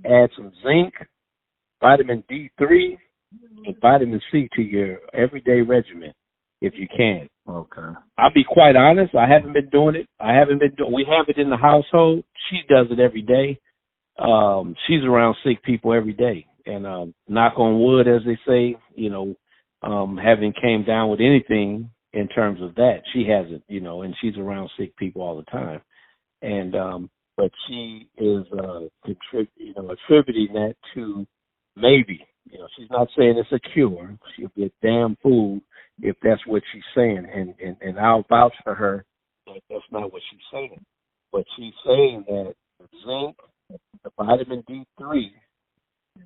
add some zinc, vitamin D3, and vitamin C to your everyday regimen if you can. Okay. I'll be quite honest, I haven't been doing it. We have it in the household. She does it every day. She's around sick people every day. And knock on wood, as they say, having came down with anything in terms of that, she hasn't, and she's around sick people all the time. And but she is attributing that to maybe, she's not saying it's a cure. She'll be a damn fool if that's what she's saying, and I'll vouch for her that that's not what she's saying. But she's saying that the zinc, the vitamin D3,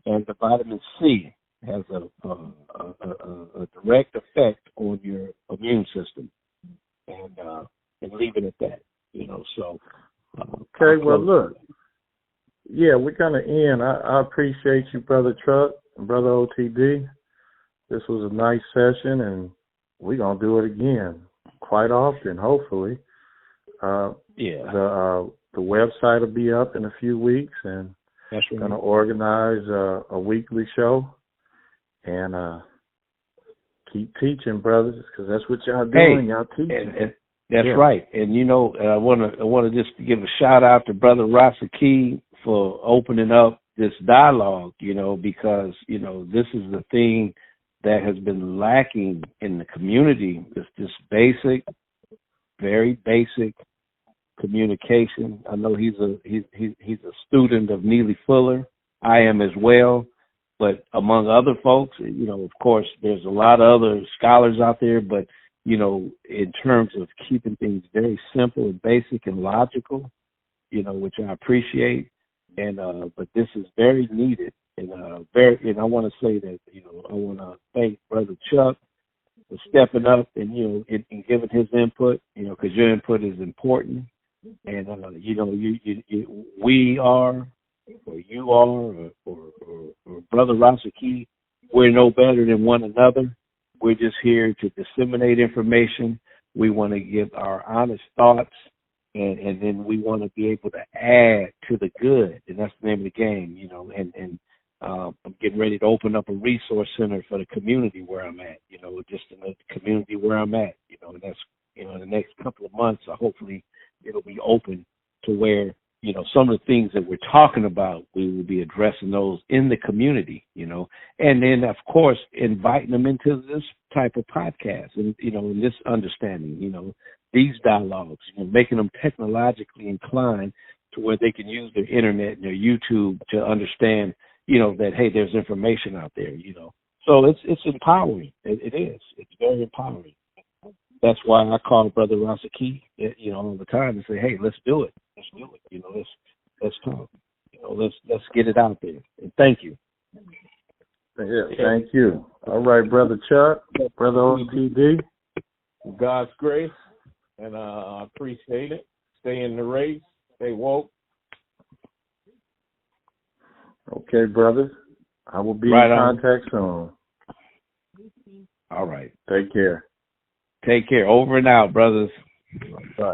and the vitamin C has a direct effect on your immune system, and leave it at that. So. Okay, well, look. Yeah, we're going to end. I appreciate you, Brother Truck and Brother OTD. This was a nice session, and we're going to do it again quite often, hopefully. The website will be up in a few weeks, and that's right. Going to organize a weekly show and keep teaching, brothers, because that's what y'all doing. Y'all teaching. That's right. And, I want to just give a shout out to Brother Rasa Key for opening up this dialogue, because, this is the thing that has been lacking in the community. It's this basic, very basic communication. I know he's a student of Neely Fuller. I am as well. But among other folks, of course, there's a lot of other scholars out there, but, in terms of keeping things very simple and basic and logical, which I appreciate. And, but this is very needed. And, and I want to say that, I want to thank Brother Chuck for stepping up and, and giving his input, because your input is important. And, we are, or you are, or Brother Rasaki, we're no better than one another. We're just here to disseminate information. We want to give our honest thoughts, and then we want to be able to add to the good, and that's the name of the game, and I'm getting ready to open up a resource center for the community where I'm at, just in the community where I'm at, and that's, in the next couple of months, hopefully it'll be open to where, some of the things that we're talking about, we will be addressing those in the community, and then, of course, inviting them into this type of podcast and, in this understanding, these dialogues, making them technologically inclined to where they can use their internet and their YouTube to understand, that, hey, there's information out there, So it's empowering. It is. It's very empowering. That's why I call Brother Rasaki, all the time and say, hey, let's do it. Let's do it. Let's talk. Let's get it out there. And thank you. Yeah, thank you. All right, Brother Chuck, Brother OTD. God's grace, and I appreciate it. Stay in the race. Stay woke. Okay, brother. I will be right in on. contact soon. All right. Take care. Take care. Over and out, brothers. Bye.